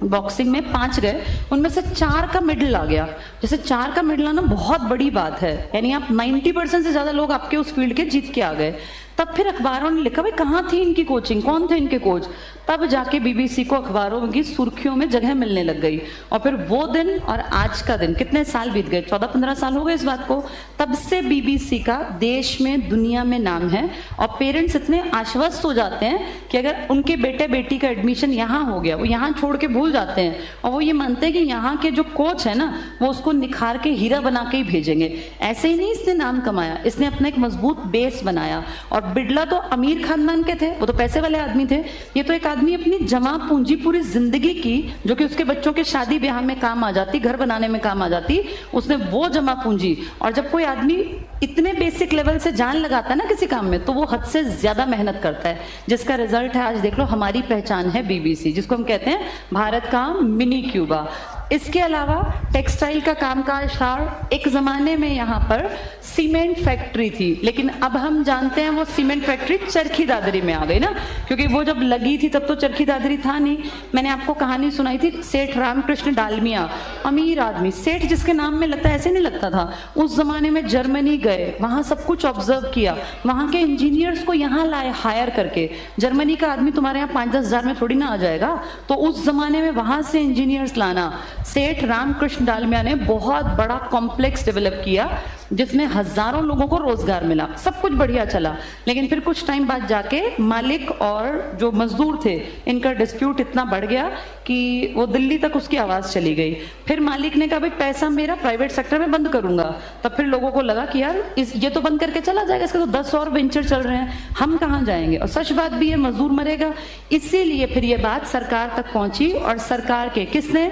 बॉक्सिंग में 5 गए, उनमें से 4 का मेडल आ गया। जैसे 4 का मेडल आना बहुत बड़ी बात है, यानी आप 90% से ज्यादा लोग आपके उस फील्ड के जीत के आ गए। तब फिर अखबारों ने लिखा भाई कहाँ थी इनकी कोचिंग, कौन थे इनके कोच। तब जाके बीबीसी को अखबारों की सुर्खियों में जगह मिलने लग गई। और फिर वो दिन और आज का दिन, कितने साल बीत गए, 14-15 साल हो गए इस बात को। तब से बीबीसी का देश में दुनिया में नाम है और पेरेंट्स इतने आश्वस्त हो जाते हैं कि अगर उनके बेटे बेटी का एडमिशन यहाँ हो गया, वो यहाँ छोड़ के भूल जाते हैं और वो ये मानते हैं कि यहाँ के जो कोच है ना वो उसको निखार के हीरा बना के ही भेजेंगे। ऐसे ही नहीं इसने नाम कमाया, इसने अपना एक मजबूत बेस बनाया। और बिड़ला तो अमीर खानदान के थे, वो तो पैसे वाले आदमी थे। ये तो एक आदमी अपनी जमा पूंजी पूरी जिंदगी की, जो कि उसके बच्चों के शादी ब्याह में काम आ जाती, घर बनाने में काम आ जाती, उसने वो जमा पूंजी। और जब कोई आदमी इतने बेसिक लेवल से जान लगाता है ना किसी काम में, तो वो हद से ज्यादा मेहनत करता है, जिसका रिजल्ट है आज देख लो हमारी पहचान है बीबीसी, जिसको हम कहते हैं भारत का मिनी क्यूबा। इसके अलावा टेक्सटाइल का कामकाज था। एक जमाने में यहाँ पर सीमेंट फैक्ट्री थी, लेकिन अब हम जानते हैं वो सीमेंट फैक्ट्री चरखी दादरी में आ गई ना, क्योंकि वो जब लगी थी तब तो चरखी दादरी था नहीं। मैंने आपको कहानी सुनाई थी सेठ रामकृष्ण डालमिया, अमीर आदमी, सेठ जिसके नाम में लगता है ऐसे नहीं लगता था। उस जमाने में जर्मनी गए, वहां सब कुछ ऑब्जर्व किया, वहां के इंजीनियर्स को यहाँ लाए हायर करके। जर्मनी का आदमी तुम्हारे यहाँ 5-10 हजार में थोड़ी ना आ जाएगा, तो उस जमाने में वहां से इंजीनियर्स लाना, सेठ रामकृष्ण डालमिया ने बहुत बड़ा कॉम्प्लेक्स डेवलप किया जिसमें हजारों लोगों को रोजगार मिला, सब कुछ बढ़िया चला। लेकिन फिर कुछ टाइम बाद जाके मालिक और जो मजदूर थे इनका डिस्प्यूट इतना बढ़ गया कि वो दिल्ली तक उसकी आवाज चली गई। फिर मालिक ने कहा भाई पैसा मेरा प्राइवेट सेक्टर में बंद करूंगा। तब फिर लोगों को लगा कि यार ये तो बंद करके चला जाएगा, इसके तो 10 और वेंचर चल रहे हैं, हम कहाँ जाएंगे। और सच बात भी है, मजदूर मरेगा। इसीलिए फिर ये बात सरकार तक पहुंची और सरकार के किसने,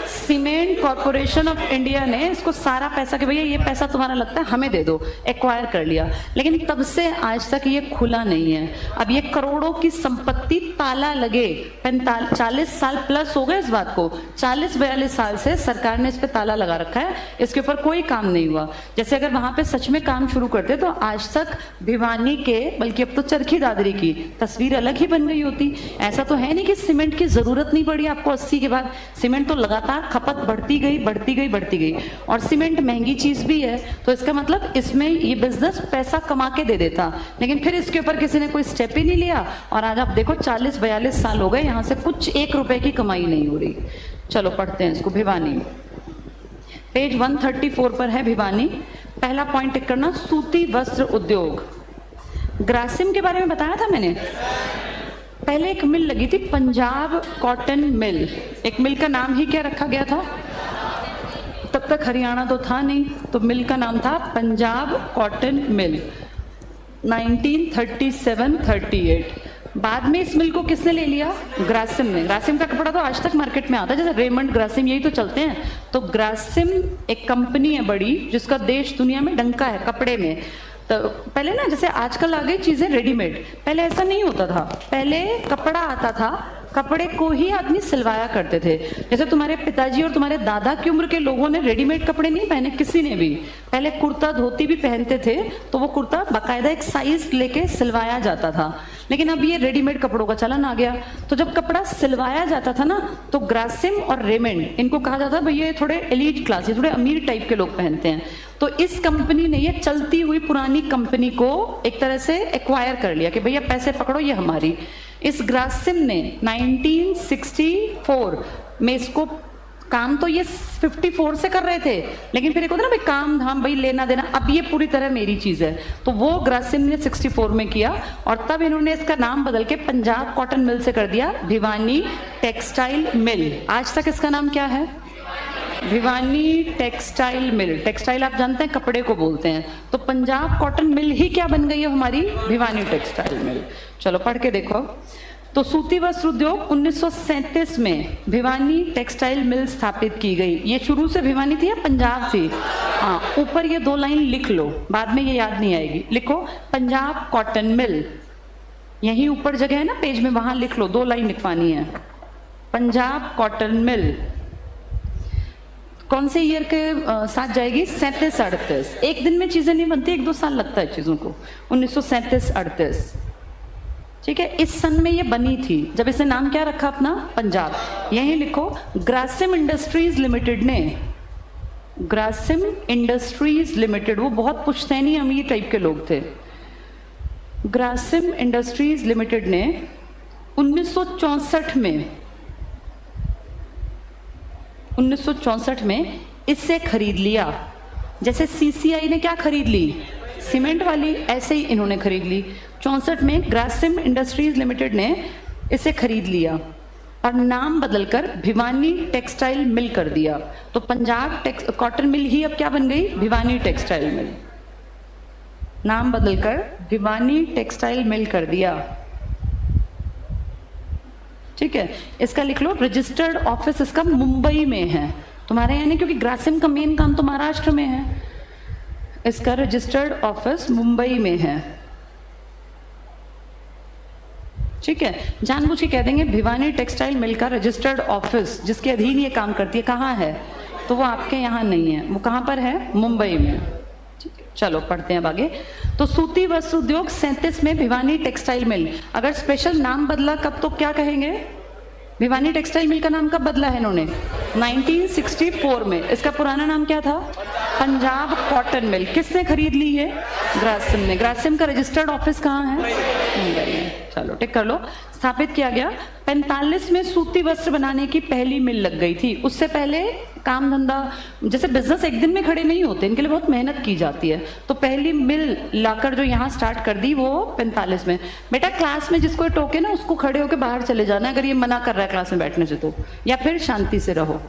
सीमेंट कॉर्पोरेशन ऑफ इंडिया ने इसको सारा पैसा कि भैया ये पैसा तुम्हारा लगता है हमें दे दो, एक्वायर कर लिया। लेकिन तब से आज तक ये खुला नहीं है। अब ये करोड़ों की संपत्ति ताला लगे 40 साल प्लस हो गए इस बात को, 40-42 साल से सरकार ने इस पे ताला लगा रखा है, इसके ऊपर कोई काम नहीं हुआ। जैसे अगर वहां पे सच में काम शुरू करते तो आज तक भिवानी के, बल्कि अब तो चरखी दादरी की तस्वीर अलग ही बन गई होती। ऐसा तो है नहीं कि सीमेंट की जरूरत नहीं पड़ी आपको 80 के बाद, सीमेंट तो लगातार खपत बढ़ती गई। और सीमेंट महंगी चीज भी है, तो इसका मतलब इसमें ये बिजनेस पैसा कमा के दे देता। लेकिन फिर इसके ऊपर किसी ने कोई स्टेप ही नहीं लिया और आज आप देखो 40-42 साल हो गए, यहां से कुछ 1 रुपए की कमाई नहीं हो रही। चलो पढ़ते हैं इसको। भिवानी पेज 134 पर है भिवानी। पहला पॉइंट टिक करना, सूती वस्त्र उद्योग। ग्रासिम के बारे में बताया था मैंने, पहले एक मिल लगी थी पंजाब कॉटन मिल। एक मिल का नाम ही क्या रखा गया था, तब तक हरियाणा तो था नहीं, तो मिल का नाम था पंजाब कॉटन मिल 1937-38। बाद में इस मिल को किसने ले लिया, ग्रासिम ने। ग्रासिम का कपड़ा तो आज तक मार्केट में आता है, जैसे रेमंड, ग्रासिम, यही तो चलते हैं। तो ग्रासिम एक कंपनी है बड़ी जिसका देश दुनिया में डंका है कपड़े में। तो पहले ना जैसे आजकल आ गई चीजें रेडीमेड, पहले ऐसा नहीं होता था। पहले कपड़ा आता था, कपड़े को ही आदमी सिलवाया करते थे। जैसे तुम्हारे पिताजी और तुम्हारे दादा की उम्र के लोगों ने रेडीमेड कपड़े नहीं पहने, किसी ने भी। पहले कुर्ता धोती भी पहनते थे, तो वो कुर्ता बाकायदा एक साइज लेके सिलवाया जाता था। लेकिन अब ये रेडीमेड कपड़ों का चलन आ गया। तो जब कपड़ा सिलवाया जाता था ना, तो ग्रासिम और रेमंड, इनको कहा जाता भैया ये थोड़े एलीट क्लास, ये थोड़े अमीर टाइप के लोग पहनते हैं। तो इस कंपनी ने ये चलती हुई पुरानी कंपनी को एक तरह से एक्वायर कर लिया कि भैया पैसे पकड़ो, ये हमारी। इस ग्रासिम ने 1964 में इसको, काम तो ये 54 से कर रहे थे, लेकिन फिर एक होता ना भाई काम धाम, भाई लेना देना, अब ये पूरी तरह मेरी चीज है। तो वो ग्रासिम ने 64 में किया और तब इन्होंने इसका नाम बदल के पंजाब कॉटन मिल से कर दिया भिवानी टेक्सटाइल मिल। आज तक इसका नाम क्या है, भिवानी टेक्सटाइल मिल। टेक्सटाइल आप जानते हैं कपड़े को बोलते हैं, तो पंजाब कॉटन मिल ही क्या बन गई है हमारी, भिवानी टेक्सटाइल मिल। चलो पढ़ के देखो। तो सूती वस्त्र उद्योग 1937 में भिवानी टेक्सटाइल मिल स्थापित की गई। ये शुरू से भिवानी थी या पंजाब थी? हाँ, ऊपर ये 2 लाइन लिख लो, बाद में ये याद नहीं आएगी। लिखो पंजाब कॉटन मिल, यही ऊपर जगह है ना पेज में, वहां लिख लो, 2 लाइन लिखवानी है। पंजाब कॉटन मिल कौन से ईयर के साथ जाएगी, 37-38। एक दिन में चीजें नहीं बनती, 1-2 साल लगता है चीजों को। 1937-38, ठीक है। इस सन में ये बनी थी, जब इसे नाम क्या रखा अपना, पंजाब। यही लिखो, ग्रासिम इंडस्ट्रीज लिमिटेड ने, ग्रासिम इंडस्ट्रीज लिमिटेड, वो बहुत पुश्तैनी अमीर टाइप के लोग थे। ग्रासिम इंडस्ट्रीज लिमिटेड ने 1964 में इससे खरीद लिया। जैसे सीसीआई ने क्या खरीद ली, सीमेंट वाली, ऐसे ही इन्होंने खरीद ली। 64 में ग्रासिम इंडस्ट्रीज लिमिटेड ने इसे खरीद लिया और नाम बदलकर भिवानी टेक्सटाइल मिल कर दिया। तो पंजाब कॉटन मिल ही अब क्या बन गई, भिवानी टेक्सटाइल मिल। नाम बदलकर भिवानी टेक्सटाइल मिल कर दिया, ठीक है। इसका लिख लो, रजिस्टर्ड ऑफिस इसका मुंबई में है, तुम्हारे यहाँ नहीं, क्योंकि ग्रासिम का मेन काम तो महाराष्ट्र में है। इसका रजिस्टर्ड ऑफिस मुंबई में है, ठीक है। जानबूझ के कह देंगे भिवानी टेक्सटाइल मिल का रजिस्टर्ड ऑफिस, जिसके अधीन ये काम करती है, कहाँ है, तो वो आपके यहाँ नहीं है, वो कहाँ पर है, मुंबई में, ठीक है। चलो पढ़ते हैं अब आगे। तो सूती वस्त्र उद्योग 37 में भिवानी टेक्सटाइल मिल। अगर स्पेशल नाम बदला कब, तो क्या कहेंगे, भिवानी टेक्सटाइल मिल का नाम कब बदला है इन्होंने, 1964 में। इसका पुराना नाम क्या था, पंजाब कॉटन मिल। किसने खरीद ली है, ग्रासिम में। ग्रासिम का रजिस्टर्ड ऑफिस कहाँ है? मुंबई में। चलो टिक कर लो। स्थापित किया गया 45 में सूती वस्त्र बनाने की पहली मिल लग गई थी। उससे पहले काम धंधा, जैसे बिजनेस एक दिन में खड़े नहीं होते, इनके लिए बहुत मेहनत की जाती है। तो पहली मिल लाकर जो यहाँ स्टार्ट कर दी वो 45 में। बेटा क्लास में जिसको टोके ना उसको खड़े होकर बाहर चले जाना अगर ये मना कर रहा है क्लास में बैठने से तो, या फिर शांति से रहो।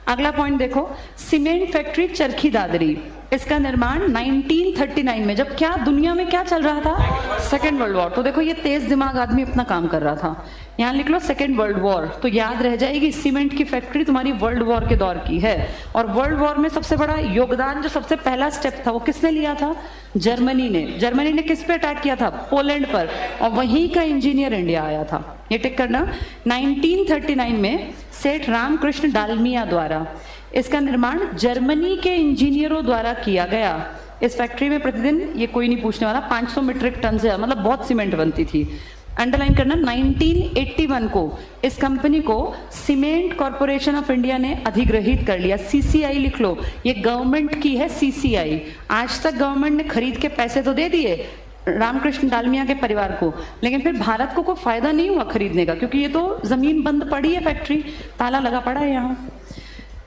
अगला पॉइंट देखो, सीमेंट फैक्ट्री चरखी दादरी, इसका निर्माण 1939 में, जब क्या दुनिया में क्या चल रहा था? Second world war. तो देखो ये तेज दिमाग आदमी अपना काम कर रहा था। यहाँ लिख लो सेकेंड वर्ल्ड वॉर, तो याद रह जाएगी सीमेंट की फैक्ट्री तुम्हारी वर्ल्ड वॉर के दौर की है। और वर्ल्ड वॉर में सबसे बड़ा योगदान, जो सबसे पहला स्टेप था वो किसने लिया था? जर्मनी ने। जर्मनी ने किस पे अटैक किया था? पोलैंड पर, और वहीं का इंजीनियर इंडिया आया था। ये टिक करना। 1939 में सेठ रामकृष्ण डालमिया द्वारा इसका निर्माण जर्मनी के इंजीनियरों द्वारा किया गया। इस फैक्ट्री में प्रतिदिन, ये कोई नहीं पूछने वाला, 500 मीट्रिक टन से मतलब बहुत सीमेंट बनती थी। अंडरलाइन करना, 1981 को इस कंपनी को सीमेंट कॉर्पोरेशन ऑफ इंडिया ने अधिग्रहित कर लिया। सीसीआई लिख लो, ये गवर्नमेंट की है सीसीआई। आज तक गवर्नमेंट ने खरीद के पैसे तो दे दिए रामकृष्ण डालमिया के परिवार को, लेकिन फिर भारत को कोई फायदा नहीं हुआ खरीदने का, क्योंकि ये तो जमीन बंद पड़ी है, फैक्ट्री ताला लगा पड़ा है यहाँ।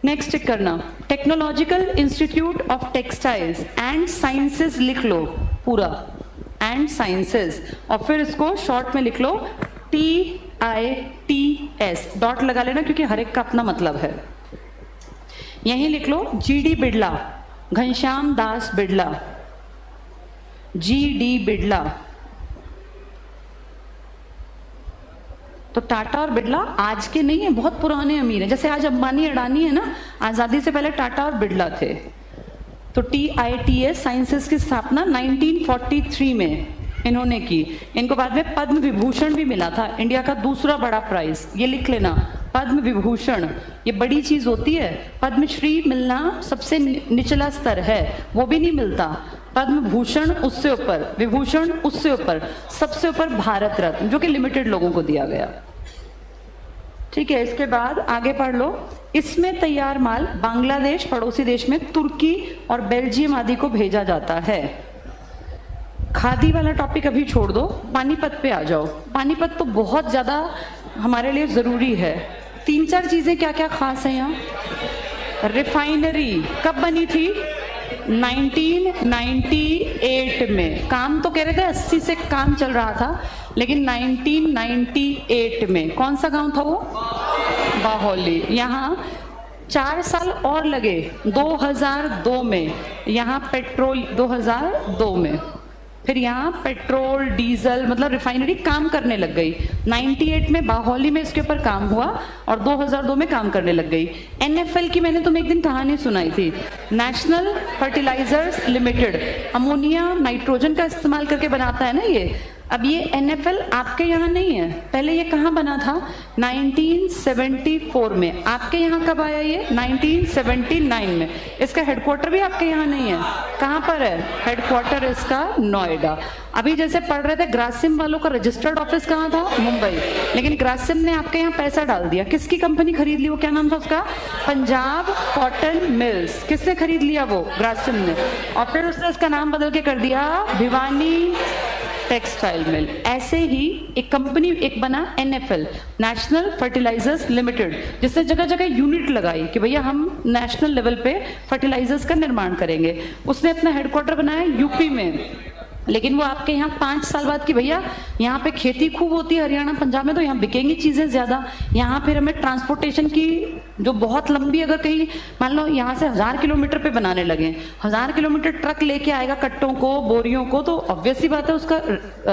नेक्स्ट टिक करना, technological institute of textiles and sciences लिख लो पूरा, एंड साइंसेस, और फिर इसको शॉर्ट में लिख लो TITS, डॉट लगा लेना क्योंकि हर एक का अपना मतलब है। यहीं लिख लो GD बिड़ला, घनश्याम दास बिड़ला, GD बिड़ला। तो टाटा और बिड़ला आज के नहीं है, बहुत पुराने अमीर हैं। जैसे आज अंबानी अडानी है ना, आजादी से पहले टाटा और बिड़ला थे। तो TITS साइंसेस की स्थापना 1943 में इन्होंने की। इनको बाद में पद्म विभूषण भी मिला था, इंडिया का दूसरा बड़ा प्राइज, ये लिख लेना, पद्म विभूषण। ये बड़ी चीज होती है, पद्मश्री मिलना सबसे निचला स्तर है, वो भी नहीं मिलता। पद्म भूषण उससे ऊपर, विभूषण उससे ऊपर, सबसे ऊपर भारत रत्न, जो कि लिमिटेड लोगों को दिया गया। ठीक है, इसके बाद आगे पढ़ लो। इसमें तैयार माल बांग्लादेश, पड़ोसी देश में तुर्की और बेल्जियम आदि को भेजा जाता है। खादी वाला टॉपिक अभी छोड़ दो, पानीपत पे आ जाओ। पानीपत तो बहुत ज्यादा हमारे लिए जरूरी है। 3-4 चीजें क्या क्या खास है यहाँ। रिफाइनरी कब बनी थी? 1998 में। काम तो कह रहे थे 80 से काम चल रहा था, लेकिन 1998 में। कौन सा गांव था वो? बाहोली। यहाँ 4 साल और लगे 2002 में, यहाँ पेट्रोल 2002 में, फिर यहाँ पेट्रोल डीजल मतलब रिफाइनरी काम करने लग गई। 98 में बाहोली में इसके ऊपर काम हुआ और 2002 में काम करने लग गई। NFL की मैंने तुम्हें एक दिन कहानी सुनाई थी, नेशनल फर्टिलाइजर्स लिमिटेड, अमोनिया नाइट्रोजन का इस्तेमाल करके बनाता है ना ये। अब ये NFL आपके यहाँ नहीं है, पहले ये कहाँ बना था? 1974 में। आपके यहाँ कब आया ये? 1979 में। इसका हेडक्वार्टर भी आपके यहाँ नहीं है। कहाँ पर है हेडक्वार्टर इसका? नोएडा। अभी जैसे पढ़ रहे थे ग्रासिम वालों का रजिस्टर्ड ऑफिस कहाँ था? मुंबई। लेकिन ग्रासिम ने आपके यहाँ पैसा डाल दिया, किसकी कंपनी खरीद ली? वो क्या नाम था उसका? Punjab cotton mills. किसने खरीद लिया? वो ग्रासिम ने। और फिर उसने इसका नाम बदल के कर दिया भिवानी टेक्सटाइल मिल। ऐसे ही एक कंपनी एक बना NFL, नेशनल फर्टिलाइजर्स लिमिटेड, जिसने जगह जगह यूनिट लगाई कि भैया हम नेशनल लेवल पे फर्टिलाइजर्स का निर्माण करेंगे। उसने अपना हेडक्वार्टर बनाया यूपी में, लेकिन वो आपके यहाँ 5 साल बाद कि भैया यहाँ पे खेती खूब होती है हरियाणा पंजाब में, तो यहाँ बिकेंगी चीज़ें ज़्यादा, यहाँ फिर हमें ट्रांसपोर्टेशन की जो बहुत लंबी, अगर कहीं मान लो यहाँ से 1000 किलोमीटर पे बनाने लगे, 1000 किलोमीटर ट्रक लेके आएगा कट्टों को, बोरियों को, तो ऑब्वियस सी बात है उसका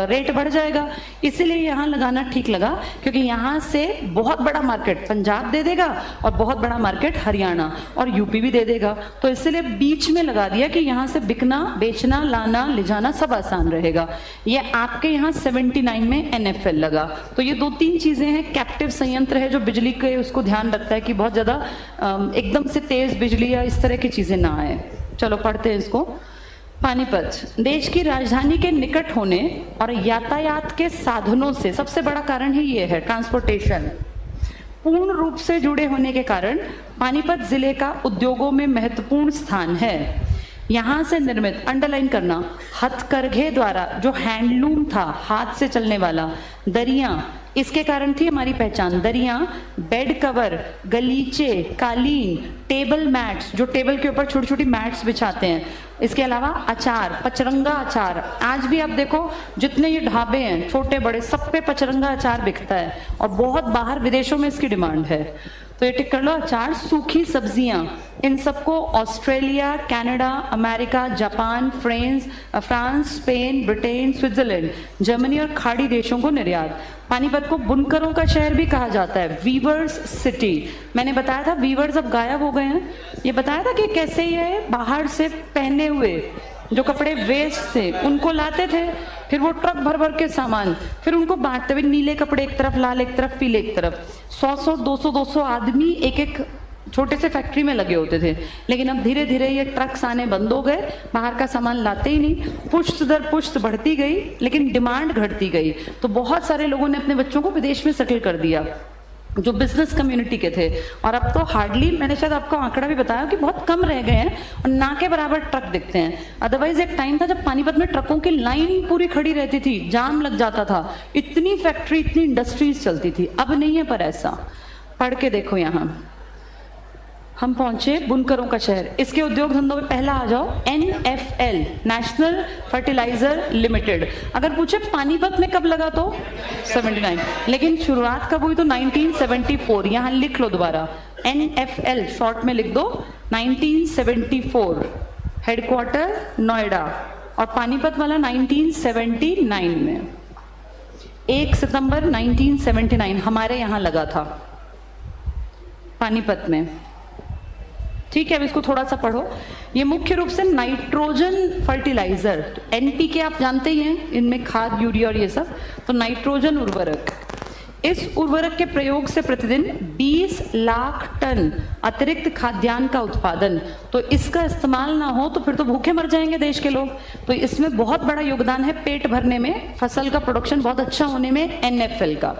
रेट बढ़ जाएगा। इसीलिए यहाँ लगाना ठीक लगा, क्योंकि यहाँ से बहुत बड़ा मार्केट पंजाब दे देगा और बहुत बड़ा मार्केट हरियाणा और यूपी भी दे देगा। तो इसलिए बीच में लगा दिया कि यहाँ से बिकना, बेचना, लाना, ले जाना सब आसान रहेगा। ये आपके यहाँ 79 में NFL लगा। तो ये 2-3 चीजें हैं। कैप्टिव संयंत्र है जो बिजली के उसको ध्यान रखता है कि बहुत ज्यादा एकदम से तेज बिजली या इस तरह की चीजें ना आए। चलो पढ़ते हैं इसको। पानीपत देश की राजधानी के निकट होने और यातायात के साधनों से, सबसे बड़ा कारण ही ये है ट्रांसपोर्टेशन, पूर्ण रूप से जुड़े होने के कारण पानीपत जिले का उद्योगों में महत्वपूर्ण स्थान है। यहाँ से निर्मित, अंडरलाइन करना, हथकरघे द्वारा जो हैंडलूम था, हाथ से चलने वाला, दरियां, इसके कारण थी हमारी पहचान। दरियां, बेड कवर, गलीचे, कालीन, टेबल मैट्स, जो टेबल के ऊपर छोटी छोटी मैट्स बिछाते हैं, इसके अलावा अचार, पचरंगा अचार। आज भी आप देखो जितने ये ढाबे हैं छोटे बड़े, सब पे पचरंगा अचार बिकता है और बहुत बाहर विदेशों में इसकी डिमांड है। तो ये टिक कर लो, अचार। सूखी सब्जियां, इन सबको Australia, Canada, America, Japan, France, Spain, Britain, Switzerland, Germany और खाड़ी देशों को निर्यात। पानीपत को बुनकरों का शहर भी कहा जाता है, वीवर्स सिटी। मैंने बताया था वीवर्स अब गायब हो गए हैं। ये बताया था कि कैसे ये बाहर से पहने हुए जो कपड़े वेस्ट थे उनको लाते थे, फिर वो ट्रक भर भर के सामान, फिर उनको बांटते हुए, नीले कपड़े एक तरफ, लाल एक तरफ, पीले एक तरफ, 100 200 आदमी एक एक छोटे से फैक्ट्री में लगे होते थे। लेकिन अब धीरे धीरे ये ट्रक्स आने बंद हो गए, बाहर का सामान लाते ही नहीं, पुश्त दर पुश्त बढ़ती गई लेकिन डिमांड घटती गई। तो बहुत सारे लोगों ने अपने बच्चों को विदेश में सेटल कर दिया जो बिजनेस कम्युनिटी के थे, और अब तो हार्डली, मैंने शायद आपको आंकड़ा भी बताया कि बहुत कम रह गए हैं और ना के बराबर ट्रक दिखते हैं। अदरवाइज एक टाइम था जब पानीपत में ट्रकों की लाइन पूरी खड़ी रहती थी, जाम लग जाता था, इतनी फैक्ट्री, इतनी इंडस्ट्रीज चलती थी। अब नहीं है पर ऐसा। पढ़ के देखो, यहाँ हम पहुंचे बुनकरों का शहर। इसके उद्योग धंधों में पहला आ जाओ, NFL, नेशनल फर्टिलाइजर लिमिटेड। अगर पूछे पानीपत में कब लगा तो 79, लेकिन शुरुआत कब हुई तो 1974। यहाँ लिख लो दोबारा, NFL शॉर्ट में लिख दो, 1974। हेडक्वार्टर नोएडा, और पानीपत वाला 1979 में। 1 सितंबर 1979 हमारे यहाँ लगा था पानीपत में। ठीक है, अब इसको थोड़ा सा पढ़ो। ये मुख्य रूप से नाइट्रोजन फर्टिलाइजर, NPK आप जानते ही हैं, इनमें खाद, यूरिया और ये सब, तो नाइट्रोजन उर्वरक। इस उर्वरक के प्रयोग से प्रतिदिन 20 लाख टन अतिरिक्त खाद्यान्न का उत्पादन। तो इसका इस्तेमाल ना हो तो फिर तो भूखे मर जाएंगे देश के लोग। तो इसमें बहुत बड़ा योगदान है पेट भरने में, फसल का प्रोडक्शन बहुत अच्छा होने में NFL का।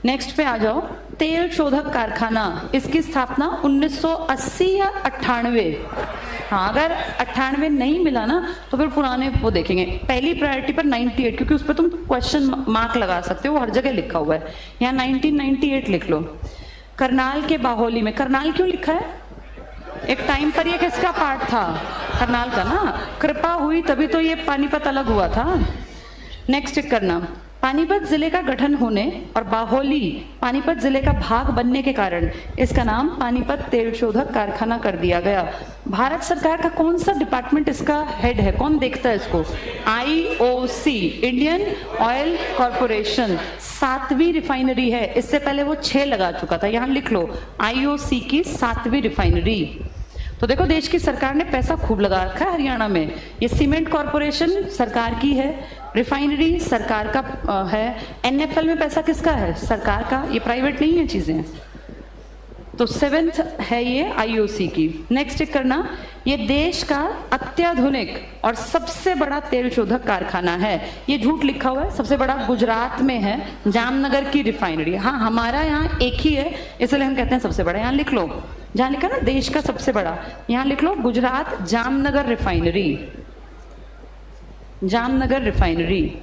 नेक्स्ट पे आ जाओ, तेल शोधक कारखाना। इसकी स्थापना 1980 या 98। हाँ, अगर 98 नहीं मिला ना तो फिर पुराने वो देखेंगे। पहली प्रायोरिटी पर 98, क्योंकि उस पर तुम क्वेश्चन मार्क लगा सकते हो, वो हर जगह लिखा हुआ है। यहाँ 1998 लिख लो। करनाल के बाहोली में, करनाल क्यों लिखा है? एक टाइम पर ये किसका पार्ट था? करनाल का ना। कृपा हुई तभी तो ये पानीपत अलग हुआ था। नेक्स्ट करना, पानीपत जिले का गठन होने और बाहोली पानीपत जिले का भाग बनने के कारण इसका नाम पानीपत तेल शोधक कारखाना कर दिया गया। भारत सरकार का कौन सा डिपार्टमेंट इसका हेड है, कौन देखता है इसको? IOC, Indian Oil Corporation. 7वीं रिफाइनरी है, इससे पहले वो 6 लगा चुका था। यहाँ लिख लो, IOC की 7वीं रिफाइनरी। तो देखो, देश की सरकार ने पैसा खूब लगा रखा है हरियाणा में। ये सीमेंट कॉरपोरेशन सरकार की है, रिफाइनरी सरकार का है, NFL में पैसा किसका है? सरकार का, ये प्राइवेट नहीं है चीजें। तो 7th है ये IOC की। नेक्स्ट करना, ये देश का अत्याधुनिक और सबसे बड़ा तेल शोधक कारखाना है। ये झूठ लिखा हुआ है, सबसे बड़ा गुजरात में है, जामनगर की रिफाइनरी। हाँ, हमारा यहाँ एक ही है, इसलिए हम कहते हैं सबसे बड़ा। यहाँ लिख लो, जहाँ लिखा ना देश का सबसे बड़ा, यहाँ लिख लो गुजरात जामनगर रिफाइनरी, जामनगर रिफाइनरी।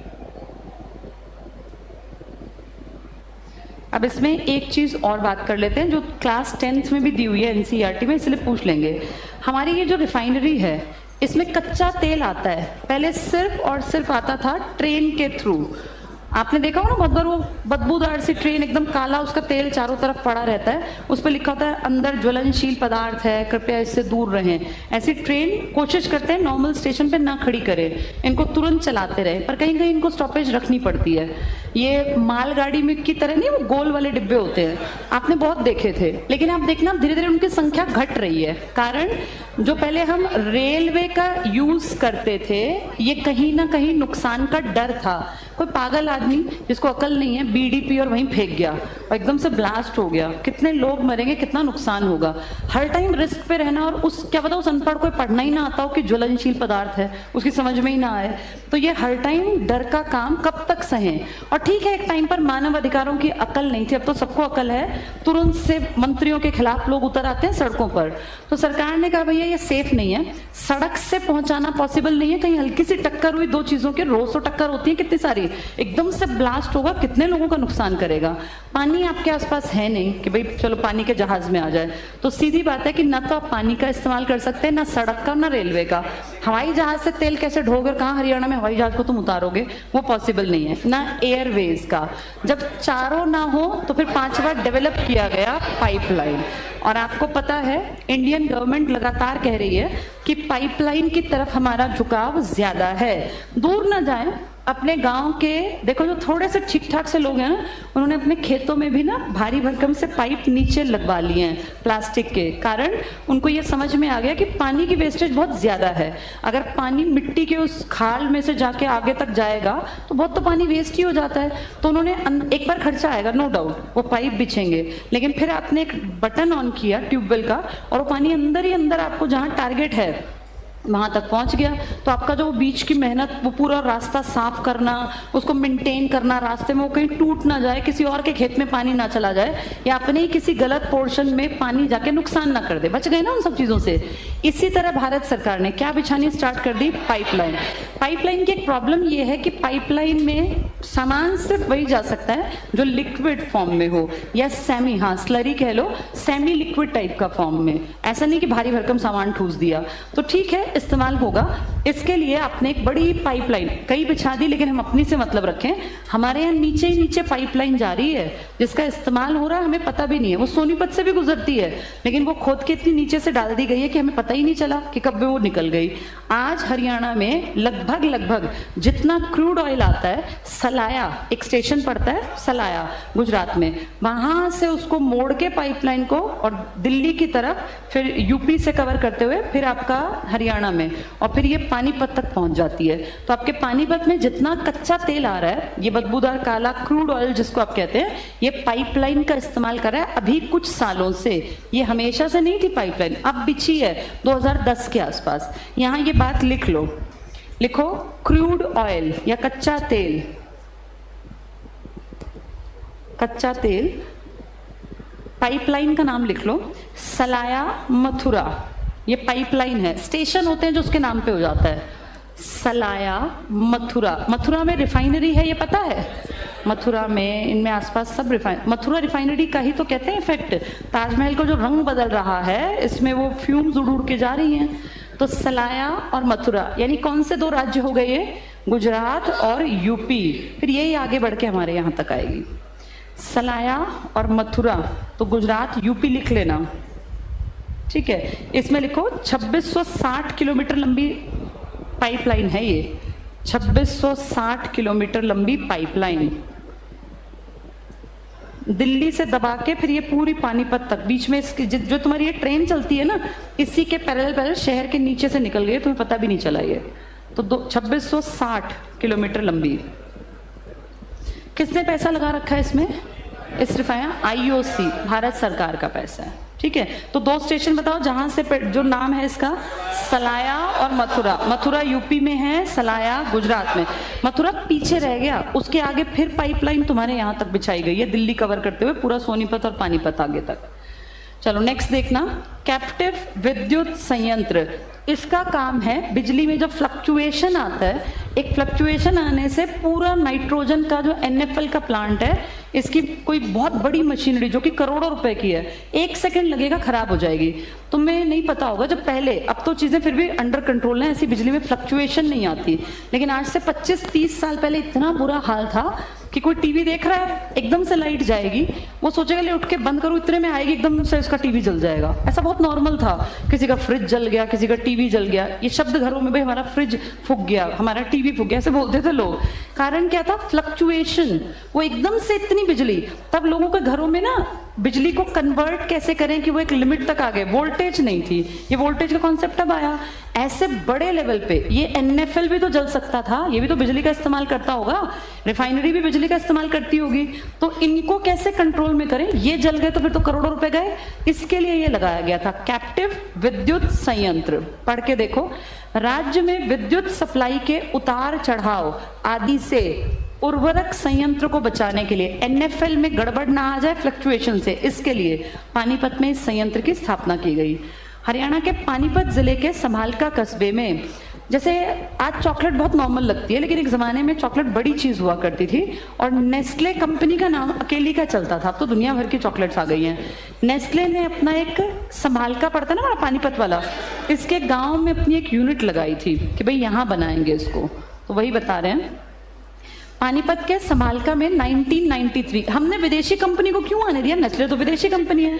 अब इसमें एक चीज और बात कर लेते हैं जो क्लास 10th में भी दी हुई है NCERT में, इसलिए पूछ लेंगे। हमारी ये जो रिफाइनरी है इसमें कच्चा तेल आता है, पहले सिर्फ और सिर्फ आता था ट्रेन के थ्रू। आपने देखा हो ना, बहुत बार वो बदबूदार सी ट्रेन, एकदम काला उसका तेल चारों तरफ पड़ा रहता है, उस पर लिखा होता है अंदर ज्वलनशील पदार्थ है, कृपया इससे दूर रहें। ऐसी ट्रेन कोशिश करते हैं नॉर्मल स्टेशन पे ना खड़ी करें, इनको तुरंत चलाते रहे, पर कहीं कहीं इनको स्टॉपेज रखनी पड़ती है। ये मालगाड़ी में की तरह नहीं, वो गोल वाले डिब्बे होते हैं, आपने बहुत देखे थे। लेकिन आप देखना धीरे धीरे उनकी संख्या घट रही है। कारण जो पहले हम रेलवे का यूज करते थे, ये कहीं ना कहीं नुकसान का डर था। कोई पागल आदमी जिसको अकल नहीं है, BDP और वहीं फेंक गया, और एकदम से ब्लास्ट हो गया, कितने लोग मरेंगे, कितना नुकसान होगा। हर टाइम रिस्क पे रहना, और उस क्या पता उस अनपढ़ को पढ़ना ही ना आता हो कि ज्वलनशील पदार्थ है, उसकी समझ में ही ना आए, तो ये हर टाइम डर का काम कब तक सहें। और ठीक है, एक टाइम पर मानव अधिकारों की अकल नहीं थी, अब तो सबको अकल है, तुरंत से मंत्रियों के खिलाफ लोग उतर आते हैं सड़कों पर। तो सरकार ने कहा भैया ये सेफ नहीं है, सड़क से पहुंचाना पॉसिबल नहीं है, कहीं हल्की सी टक्कर हुई, दो चीजों की रोज तो टक्कर होती है कितनी सारी, एकदम से ब्लास्ट होगा, कितने लोगों का नुकसान करेगा। पानी आपके आसपास है नहीं कि भाई चलो पानी के जहाज में आ जाए, तो सीधी बात है कि ना तो आप पानी का इस्तेमाल कर सकते हैं, ना सड़क का, ना रेलवे का। हवाई जहाज से तेल कैसे ढोगे, कहाँ हरियाणा में हवाई जहाज को तुम उतारोगे, वो पॉसिबल नहीं है, ना एयरवेज का। जब चारों ना हो तो फिर पांचवा डेवलप किया गया पाइपलाइन। और आपको पता है इंडियन गवर्नमेंट लगातार कह रही है कि पाइपलाइन की तरफ हमारा झुकाव ज्यादा है। दूर ना जाए, अपने गांव के देखो जो थोड़े से ठीक ठाक से लोग हैं ना, उन्होंने अपने खेतों में भी ना भारी भरकम से पाइप नीचे लगवा लिए हैं प्लास्टिक के कारण। उनको ये समझ में आ गया कि पानी की वेस्टेज बहुत ज्यादा है, अगर पानी मिट्टी के उस खाल में से जाके आगे तक जाएगा तो बहुत तो पानी वेस्ट ही हो जाता है। तो उन्होंने एक बार खर्चा आएगा नो डाउट, वो पाइप बिछेंगे, लेकिन फिर आपने एक बटन ऑन किया ट्यूबवेल का और वो पानी अंदर ही अंदर आपको जहाँ टारगेट है वहां तक पहुंच गया। तो आपका जो बीच की मेहनत, वो पूरा रास्ता साफ करना, उसको मेंटेन करना, रास्ते में वो कहीं टूट ना जाए, किसी और के खेत में पानी ना चला जाए, या अपने ही किसी गलत पोर्शन में पानी जाके नुकसान ना कर दे, बच गए ना उन सब चीजों से। इसी तरह भारत सरकार ने क्या बिछानी स्टार्ट कर दी, पाइपलाइन। पाइपलाइन की एक प्रॉब्लम ये है कि पाइपलाइन में सामान सिर्फ वही जा सकता है जो लिक्विड फॉर्म में हो, या सेमी, हाँ स्लरी कह लो, सेमी लिक्विड टाइप का फॉर्म में। ऐसा नहीं कि भारी भरकम सामान ठूस दिया, तो ठीक है इस्तेमाल होगा। इसके लिए आपने एक बड़ी पाइपलाइन कई बिछा दी, लेकिन हम अपनी से मतलब रखें, हमारे यहाँ नीचे ही नीचे पाइपलाइन जा रही है जिसका इस्तेमाल हो रहा है, हमें पता भी नहीं है। वो सोनीपत से भी गुजरती है, लेकिन वो खोद के इतनी नीचे से डाल दी गई है कि हमें पता ही नहीं चला कि कब वो निकल गई। आज हरियाणा में लगभग जितना क्रूड ऑयल आता है, सलाया एक स्टेशन पड़ता है, सलाया गुजरात में, वहां से उसको मोड़ के पाइपलाइन को और दिल्ली की तरफ, फिर यूपी से कवर करते हुए फिर आपका हरियाणा में, और फिर ये पानीपत तक पहुंच जाती है। तो आपके पानीपत में जितना कच्चा तेल आ रहा है, ये बदबूदार काला क्रूड ऑयल जिसको आप कहते हैं, ये पाइपलाइन का इस्तेमाल कर रहा है अभी कुछ सालों से। ये हमेशा से नहीं थी पाइपलाइन, अब बिछी है 2010 के आसपास। यहाँ ये बात लिख लो, लिखो क्रूड ऑयल या कच्चा तेल, कच्चा तेल, पाइपलाइन का नाम लिख लो, सलाया मथुरा, ये पाइपलाइन है, स्टेशन होते हैं जो उसके नाम पे हो जाता है, सलाया मथुरा। मथुरा में रिफाइनरी है, ये पता है, मथुरा में, इनमें आसपास सब मथुरा रिफाइनरी का ही तो कहते हैं इफेक्ट। ताजमहल को जो रंग बदल रहा है, इसमें वो फ्यूम्स उड़ उड़ के जा रही हैं। तो सलाया और मथुरा यानी कौन से दो राज्य हो गए ये, गुजरात और यूपी, फिर यही आगे बढ़ के हमारे यहाँ तक आएगी। सलाया और मथुरा, तो गुजरात यूपी लिख लेना, ठीक है। इसमें लिखो 2660 किलोमीटर लंबी पाइपलाइन है ये, 2660 किलोमीटर लंबी पाइपलाइन, दिल्ली से दबा के फिर ये पूरी पानीपत तक, बीच में इसकी जो तुम्हारी ये ट्रेन चलती है ना, इसी के पैरेलल शहर के नीचे से निकल गई, तुम्हें पता भी नहीं चला ये। तो 2660 किलोमीटर लंबी। किसने पैसा लगा रखा है इसमें, इस रिफाइनरी, आईओसी, भारत सरकार का पैसा है, ठीक है। तो दो स्टेशन बताओ जहां से जो नाम है इसका, सलाया और मथुरा। मथुरा यूपी में है, सलाया गुजरात में। मथुरा पीछे रह गया, उसके आगे फिर पाइपलाइन तुम्हारे यहाँ तक बिछाई गई है, दिल्ली कवर करते हुए पूरा सोनीपत और पानीपत आगे तक। चलो नेक्स्ट देखना, कैप्टिव विद्युत संयंत्र। इसका काम है बिजली में जो फ्लक्चुएशन आता है, एक फ्लक्चुएशन आने से पूरा नाइट्रोजन का जो NFL का प्लांट है, इसकी कोई बहुत बड़ी मशीनरी जो कि करोड़ों रुपए की है, 1 सेकंड लगेगा खराब हो जाएगी। तुम्हें नहीं पता होगा, जब पहले, अब तो चीजें फिर भी अंडर कंट्रोल है, ऐसी बिजली में फ्लक्चुएशन नहीं आती, लेकिन आज से 25-30 साल पहले इतना बुरा हाल था कि कोई टीवी देख रहा है, एकदम से लाइट जाएगी, वो सोचेगा ले उठ के बंद करूं, इतने में आएगी, एकदम से उसका टीवी जल जाएगा। ऐसा बहुत नॉर्मल था, किसी का फ्रिज जल गया, किसी का टीवी जल गया। ये शब्द घरों में, भाई हमारा फ्रिज फूक गया, हमारा टीवी फूक गया, ऐसे बोलते थे लोग। कारण क्या था, फ्लक्चुएशन, वो एकदम से इतनी बिजली। तब लोगों के घरों में ना बिजली को कन्वर्ट कैसे करें कि वो एक लिमिट तक आ गए, वोल्टेज नहीं थी, ये वोल्टेज का कॉन्सेप्ट अब आया। ऐसे बड़े लेवल पे ये एनएफएल भी तो जल सकता था, ये भी तो बिजली का इस्तेमाल करता होगा, रिफाइनरी भी बिजली का इस्तेमाल करती होगी, तो इनको कैसे कंट्रोल में करें। ये जल गए तो फिर तो करोड़ों रुपए गए। इसके लिए ये लगाया गया था कैप्टिव विद्युत संयंत्र। पढ़ के देखो, राज्य में विद्युत सप्लाई के उतार चढ़ाव आदि से उर्वरक संयंत्र को बचाने के लिए, एनएफएल में गड़बड़ ना आ जाए फ्लक्चुएशन से, इसके लिए पानीपत में इस संयंत्र की स्थापना की गई। हरियाणा के पानीपत जिले के समालका कस्बे में, जैसे आज चॉकलेट बहुत नॉर्मल लगती है, लेकिन एक जमाने में चॉकलेट बड़ी चीज हुआ करती थी, और नेस्ले कंपनी का नाम अकेली का चलता था। अब तो दुनिया भर की चॉकलेट्स आ गई हैं। नेस्ले ने अपना एक समालका पड़ता ना हमारा पानीपत वाला, इसके गांव में अपनी एक यूनिट लगाई थी कि भाई यहाँ बनाएंगे इसको। तो वही बता रहे हैं, पानीपत के समालका में 1993, हमने विदेशी कंपनी को क्यों आने दिया, नेस्ले तो विदेशी कंपनी है,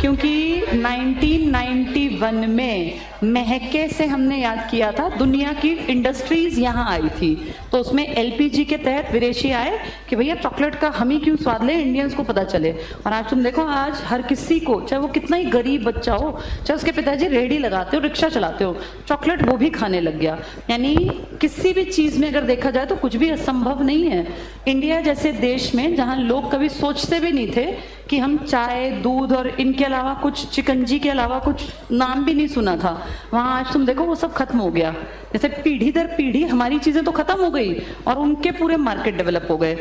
क्योंकि 1991 में महके से हमने याद किया था, दुनिया की इंडस्ट्रीज यहाँ आई थी, तो उसमें एलपीजी के तहत विदेशी आए कि भैया चॉकलेट का हम ही क्यों स्वाद लें, इंडियंस को पता चले। और आज तुम देखो, आज हर किसी को, चाहे वो कितना ही गरीब बच्चा हो, चाहे उसके पिताजी रेहड़ी लगाते हो, रिक्शा चलाते हो, चॉकलेट वो भी खाने लग गया। यानी किसी भी चीज में अगर देखा जाए तो कुछ भी असंभव नहीं है। इंडिया जैसे देश में जहां लोग कभी सोचते भी नहीं थे कि हम चाय, दूध और इनके अलावा कुछ, चिकंजी के अलावा कुछ नाम भी नहीं सुना था, वहां आज तुम देखो वो सब खत्म हो गया। जैसे पीढ़ी दर पीढ़ी हमारी चीजें तो खत्म हो गई और उनके पूरे मार्केट डेवलप हो गए।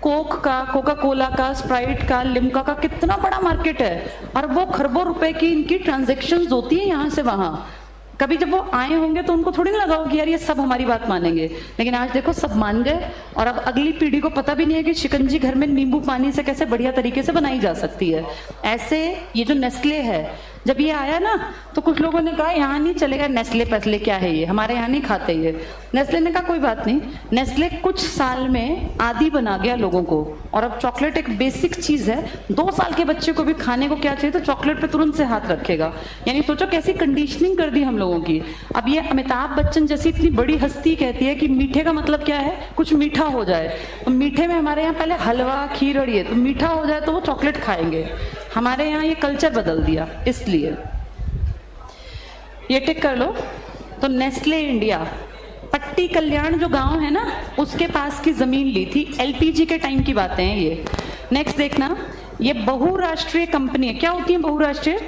कोक का, कोका कोला का, स्प्राइट का, लिम्का का कितना बड़ा मार्केट है, और वो खरबों रुपए की इनकी ट्रांजेक्शन्स होती है यहाँ से वहां। कभी जब वो आए होंगे तो उनको थोड़ी ना लगा होगा कि यार ये सब हमारी बात मानेंगे, लेकिन आज देखो सब मान गए। और अब अगली पीढ़ी को पता भी नहीं है कि शिकंजी घर में नींबू पानी से कैसे बढ़िया तरीके से बनाई जा सकती है। ऐसे ये जो नेस्ले है, जब ये आया ना तो कुछ लोगों ने कहा यहाँ नहीं चलेगा, नेस्ले पसले क्या है ये, हमारे यहाँ नहीं खाते ये। नेस्ले ने कहा कोई बात नहीं, नेस्ले कुछ साल में आदी बना गया लोगों को, और अब चॉकलेट एक बेसिक चीज है। 2 साल के बच्चे को भी खाने को क्या चाहिए तो चॉकलेट पे तुरंत से हाथ रखेगा। यानी सोचो कैसी कंडीशनिंग कर दी हम लोगों की। अब ये अमिताभ बच्चन जैसी इतनी बड़ी हस्ती कहती है कि मीठे का मतलब क्या है, कुछ मीठा हो जाए। तो मीठे में हमारे यहाँ पहले हलवा, खीर और ये, तो मीठा हो जाए तो वो चॉकलेट खाएंगे। हमारे यहाँ ये कल्चर बदल दिया, इसलिए ये टिक कर लो। तो नेस्ले इंडिया, पट्टी कल्याण जो गांव है ना, उसके पास की जमीन ली थी, एलपीजी के टाइम की बातें हैं ये। नेक्स्ट देखना, ये बहुराष्ट्रीय कंपनी है। क्या होती है बहुराष्ट्रीय?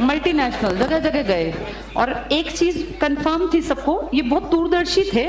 मल्टीनेशनल, जगह जगह गए। और एक चीज कंफर्म थी सबको, ये बहुत दूरदर्शी थे।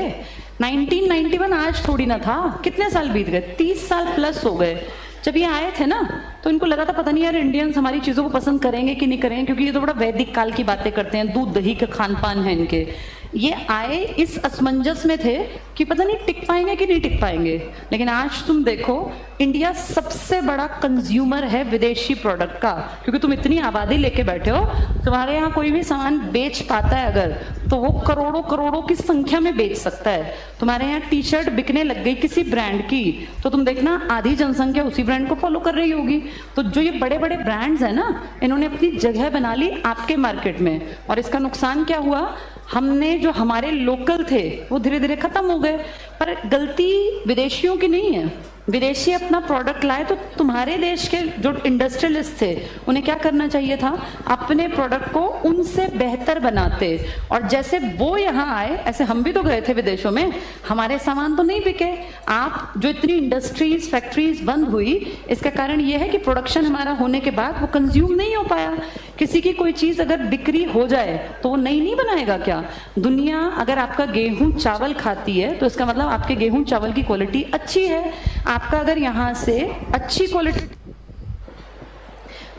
1991 आज थोड़ी ना था, कितने साल बीत गए, 30 साल प्लस हो गए। जब ये आए थे ना तो इनको लगा था पता नहीं यार इंडियंस हमारी चीजों को पसंद करेंगे कि नहीं करेंगे, क्योंकि ये तो बड़ा वैदिक काल की बातें करते हैं, दूध दही का खान पान है इनके। ये आए इस असमंजस में थे कि पता नहीं टिक पाएंगे कि नहीं टिक पाएंगे। लेकिन आज तुम देखो, इंडिया सबसे बड़ा कंज्यूमर है विदेशी प्रोडक्ट का, क्योंकि तुम इतनी आबादी लेके बैठे हो, तुम्हारे यहाँ कोई भी सामान बेच पाता है अगर, तो वो करोड़ों करोड़ों की संख्या में बेच सकता है। तुम्हारे यहाँ टी शर्ट बिकने लग गई किसी ब्रांड की, तो तुम देखना आधी जनसंख्या उसी ब्रांड को फॉलो कर रही होगी। तो जो ये बड़े बड़े ब्रांड्स है ना, इन्होंने अपनी जगह बना ली आपके मार्केट में, और इसका नुकसान क्या हुआ, हमने जो हमारे लोकल थे वो धीरे धीरे खत्म हो गए। पर गलती विदेशियों की नहीं है, विदेशी अपना प्रोडक्ट लाए तो तुम्हारे देश के जो इंडस्ट्रियलिस्ट थे उन्हें क्या करना चाहिए था, अपने प्रोडक्ट को उनसे बेहतर बनाते। और जैसे वो यहाँ आए ऐसे हम भी तो गए थे विदेशों में, हमारे सामान तो नहीं बिके। आप जो इतनी इंडस्ट्रीज, फैक्ट्रीज बंद हुई, इसका कारण ये है कि प्रोडक्शन हमारा होने के बाद वो कंज्यूम नहीं हो पाया। किसी की कोई चीज अगर बिक्री हो जाए तो वो नई नहीं बनाएगा क्या? दुनिया अगर आपका गेहूं चावल खाती है तो इसका मतलब आपके गेहूं चावल की क्वालिटी अच्छी है। आपका अगर यहाँ से अच्छी क्वालिटी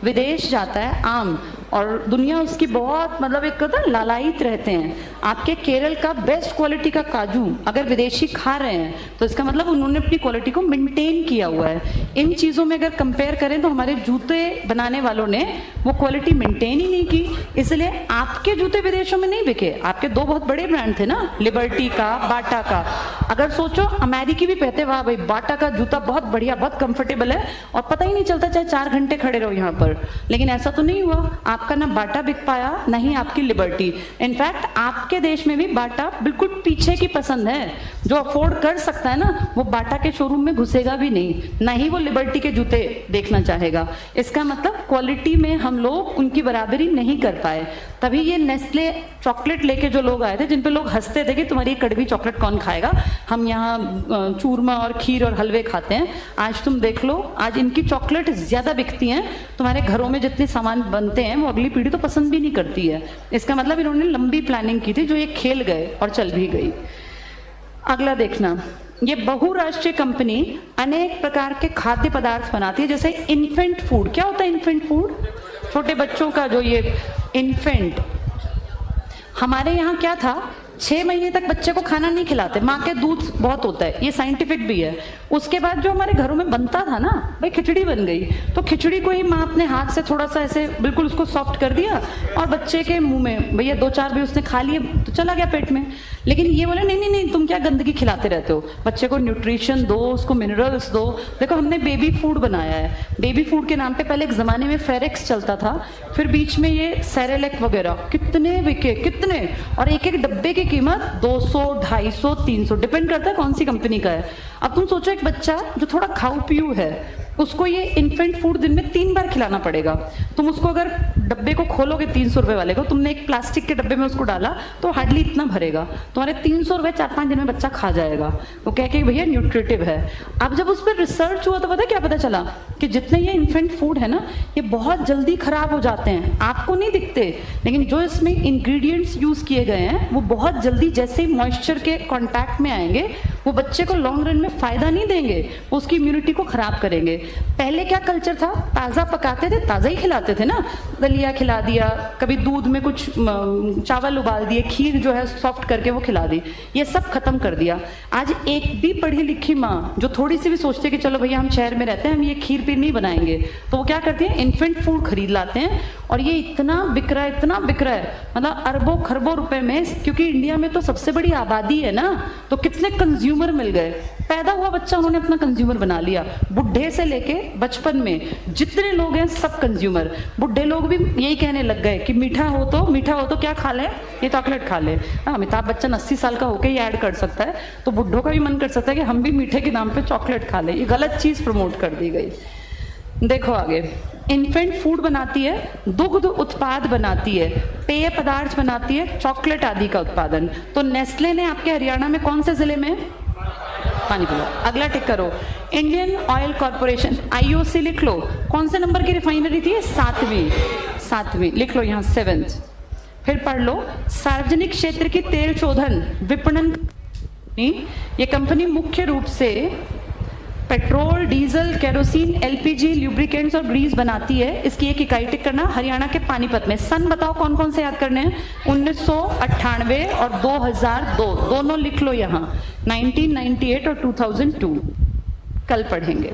विदेश जाता है आम, और दुनिया उसकी बहुत मतलब एक कहता है लालायित रहते हैं। आपके केरल का बेस्ट क्वालिटी का काजू अगर विदेशी खा रहे हैं तो इसका मतलब उन्होंने अपनी क्वालिटी को मेंटेन किया हुआ है। इन चीज़ों में अगर कंपेयर करें तो हमारे जूते बनाने वालों ने वो क्वालिटी मेंटेन ही नहीं की, इसलिए आपके जूते विदेशों में नहीं बिके। आपके 2 बहुत बड़े ब्रांड थे ना, लिबर्टी का, बाटा का। अगर सोचो अमेरिकी भी कहते वाह भाई बाटा का जूता बहुत बढ़िया, बहुत कंफर्टेबल है, और पता ही नहीं चलता चाहे 4 घंटे खड़े रहो यहाँ पर। लेकिन ऐसा तो नहीं हुआ, आपका ना बाटा बिक पाया, ना ही आपकी लिबर्टी। इनफैक्ट आप आपके देश में भी बाटा बिल्कुल पीछे की पसंद है। जो अफोर्ड कर सकता है ना, वो बाटा के शोरूम में घुसेगा भी नहीं, ना ही वो लिबर्टी के जूते देखना चाहेगा। इसका मतलब क्वालिटी में हम लोग उनकी बराबरी नहीं कर पाए। तभी ये नेस्ले चॉकलेट लेके जो लोग आए थे, जिन पे लोग हंसते थे कि तुम्हारी कड़वी चॉकलेट कौन खाएगा, हम यहाँ चूरमा और खीर और हलवे खाते हैं। आज तुम देख लो, आज इनकी चॉकलेट ज्यादा बिकती हैं। तुम्हारे घरों में जितने सामान बनते हैं वो अगली पीढ़ी तो पसंद भी नहीं करती है। इसका मतलब इन्होंने लंबी प्लानिंग की थी, जो ये खेल गए और चल भी गई। अगला देखना, ये बहुराष्ट्रीय कंपनी अनेक प्रकार के खाद्य पदार्थ बनाती है, जैसे इन्फेंट फूड। क्या होता है इन्फेंट फूड? छोटे बच्चों का जो ये इन्फेंट, हमारे यहाँ क्या था, 6 महीने तक बच्चे को खाना नहीं खिलाते, माँ के दूध बहुत होता है, ये साइंटिफिक भी है। उसके बाद जो हमारे घरों में बनता था ना, भाई खिचड़ी बन गई, तो खिचड़ी को ही माँ अपने हाथ से थोड़ा सा ऐसे बिल्कुल उसको सॉफ्ट कर दिया और बच्चे के मुंह में भैया 2-4 भी उसने खा लिए तो चला गया पेट में। लेकिन ये बोले नहीं नहीं नहीं, तुम क्या गंदगी खिलाते रहते हो, बच्चे को न्यूट्रिशन दो, उसको मिनरल्स दो। देखो हमने बेबी फूड बनाया है। बेबी फूड के नाम पे पहले एक जमाने में फेरेक्स चलता था, फिर बीच में ये सेरेलेक वगैरह, कितने बिके कितने, और एक एक डब्बे की कीमत 200, 250, 300, डिपेंड करता है कौन सी कंपनी का है। अब तुम सोचो एक बच्चा जो थोड़ा खाऊ पीऊ है, उसको ये इन्फेंट फूड दिन में 3 बार खिलाना पड़ेगा। तुम उसको अगर डब्बे को खोलोगे 300 रुपए वाले को, तुमने एक प्लास्टिक के डब्बे में उसको डाला तो हार्डली इतना भरेगा, तुम्हारे 300 रुपए 4-5 दिन में बच्चा खा जाएगा। वो कह के भैया न्यूट्रिटिव है। अब जब उस पर रिसर्च हुआ तो पता क्या पता चला कि जितने ये इन्फेंट फूड है ना, ये बहुत जल्दी खराब हो जाते हैं। आपको नहीं दिखते, लेकिन जो इसमें इंग्रेडिएंट्स यूज किए गए हैं वो बहुत जल्दी जैसे ही मॉइस्चर के कॉन्टैक्ट में आएंगे, वो बच्चे को लॉन्ग रन में फायदा नहीं देंगे, वो उसकी इम्यूनिटी को खराब करेंगे। पहले क्या कल्चर था, ताज़ा पकाते थे, ताज़ा ही खिलाते थे ना, दलिया खिला दिया, कभी दूध में कुछ चावल उबाल दिए, खीर जो है सॉफ्ट करके वो खिला दी, ये सब खत्म कर दिया। आज एक भी पढ़ी लिखी माँ जो थोड़ी सी भी सोचती है कि चलो भैया हम शहर में रहते हैं, हम ये खीर पीर नहीं बनाएंगे, तो वो क्या करती है, इन्फेंट फूड खरीद लाते हैं। और ये इतना बिक रहा है, इतना बिक रहा है, मतलब अरबों खरबों रुपए में, क्योंकि इंडिया में तो सबसे बड़ी आबादी है ना, तो कितने कंज्यूमर मिल गए। पैदा हुआ बच्चा उन्होंने अपना कंज्यूमर बना लिया। बुढ़े से लेके बचपन में जितने लोग हैं सब कंज्यूमर। बुढ़े लोग भी यही कहने लग गए कि मीठा हो तो क्या खा ले, ये चॉकलेट खा ले। अमिताभ बच्चन 80 साल का होके ही ऐड कर सकता है, तो बुढ़ों का भी मन कर सकता है कि हम भी मीठे के नाम पे चॉकलेट खा ले। ये गलत चीज प्रमोट कर दी गई। देखो आगे, इन्फेंट फूड बनाती है, दुग्ध उत्पाद बनाती है, पेय पदार्थ बनाती है, चॉकलेट आदि का उत्पादन। तो नेस्ले ने आपके हरियाणा में कौन से जिले में, पानी पिलो। अगला टिक करो, इंडियन ऑयल कॉर्पोरेशन, IOC लिख लो, कौन से नंबर की रिफाइनरी थी, 7वीं लिख लो यहाँ 7th। फिर पढ़ लो, सार्वजनिक क्षेत्र की तेल शोधन विपणन, ये कंपनी मुख्य रूप से petrol, diesel, kerosene, LPG, lubricants और ग्रीस बनाती है। इसकी एक इकाई टिक करना, हरियाणा के पानीपत में। सन बताओ कौन कौन से याद करने हैं, 1998 और 2002, दोनों लिख लो यहाँ, 1998 और 2002, कल पढ़ेंगे।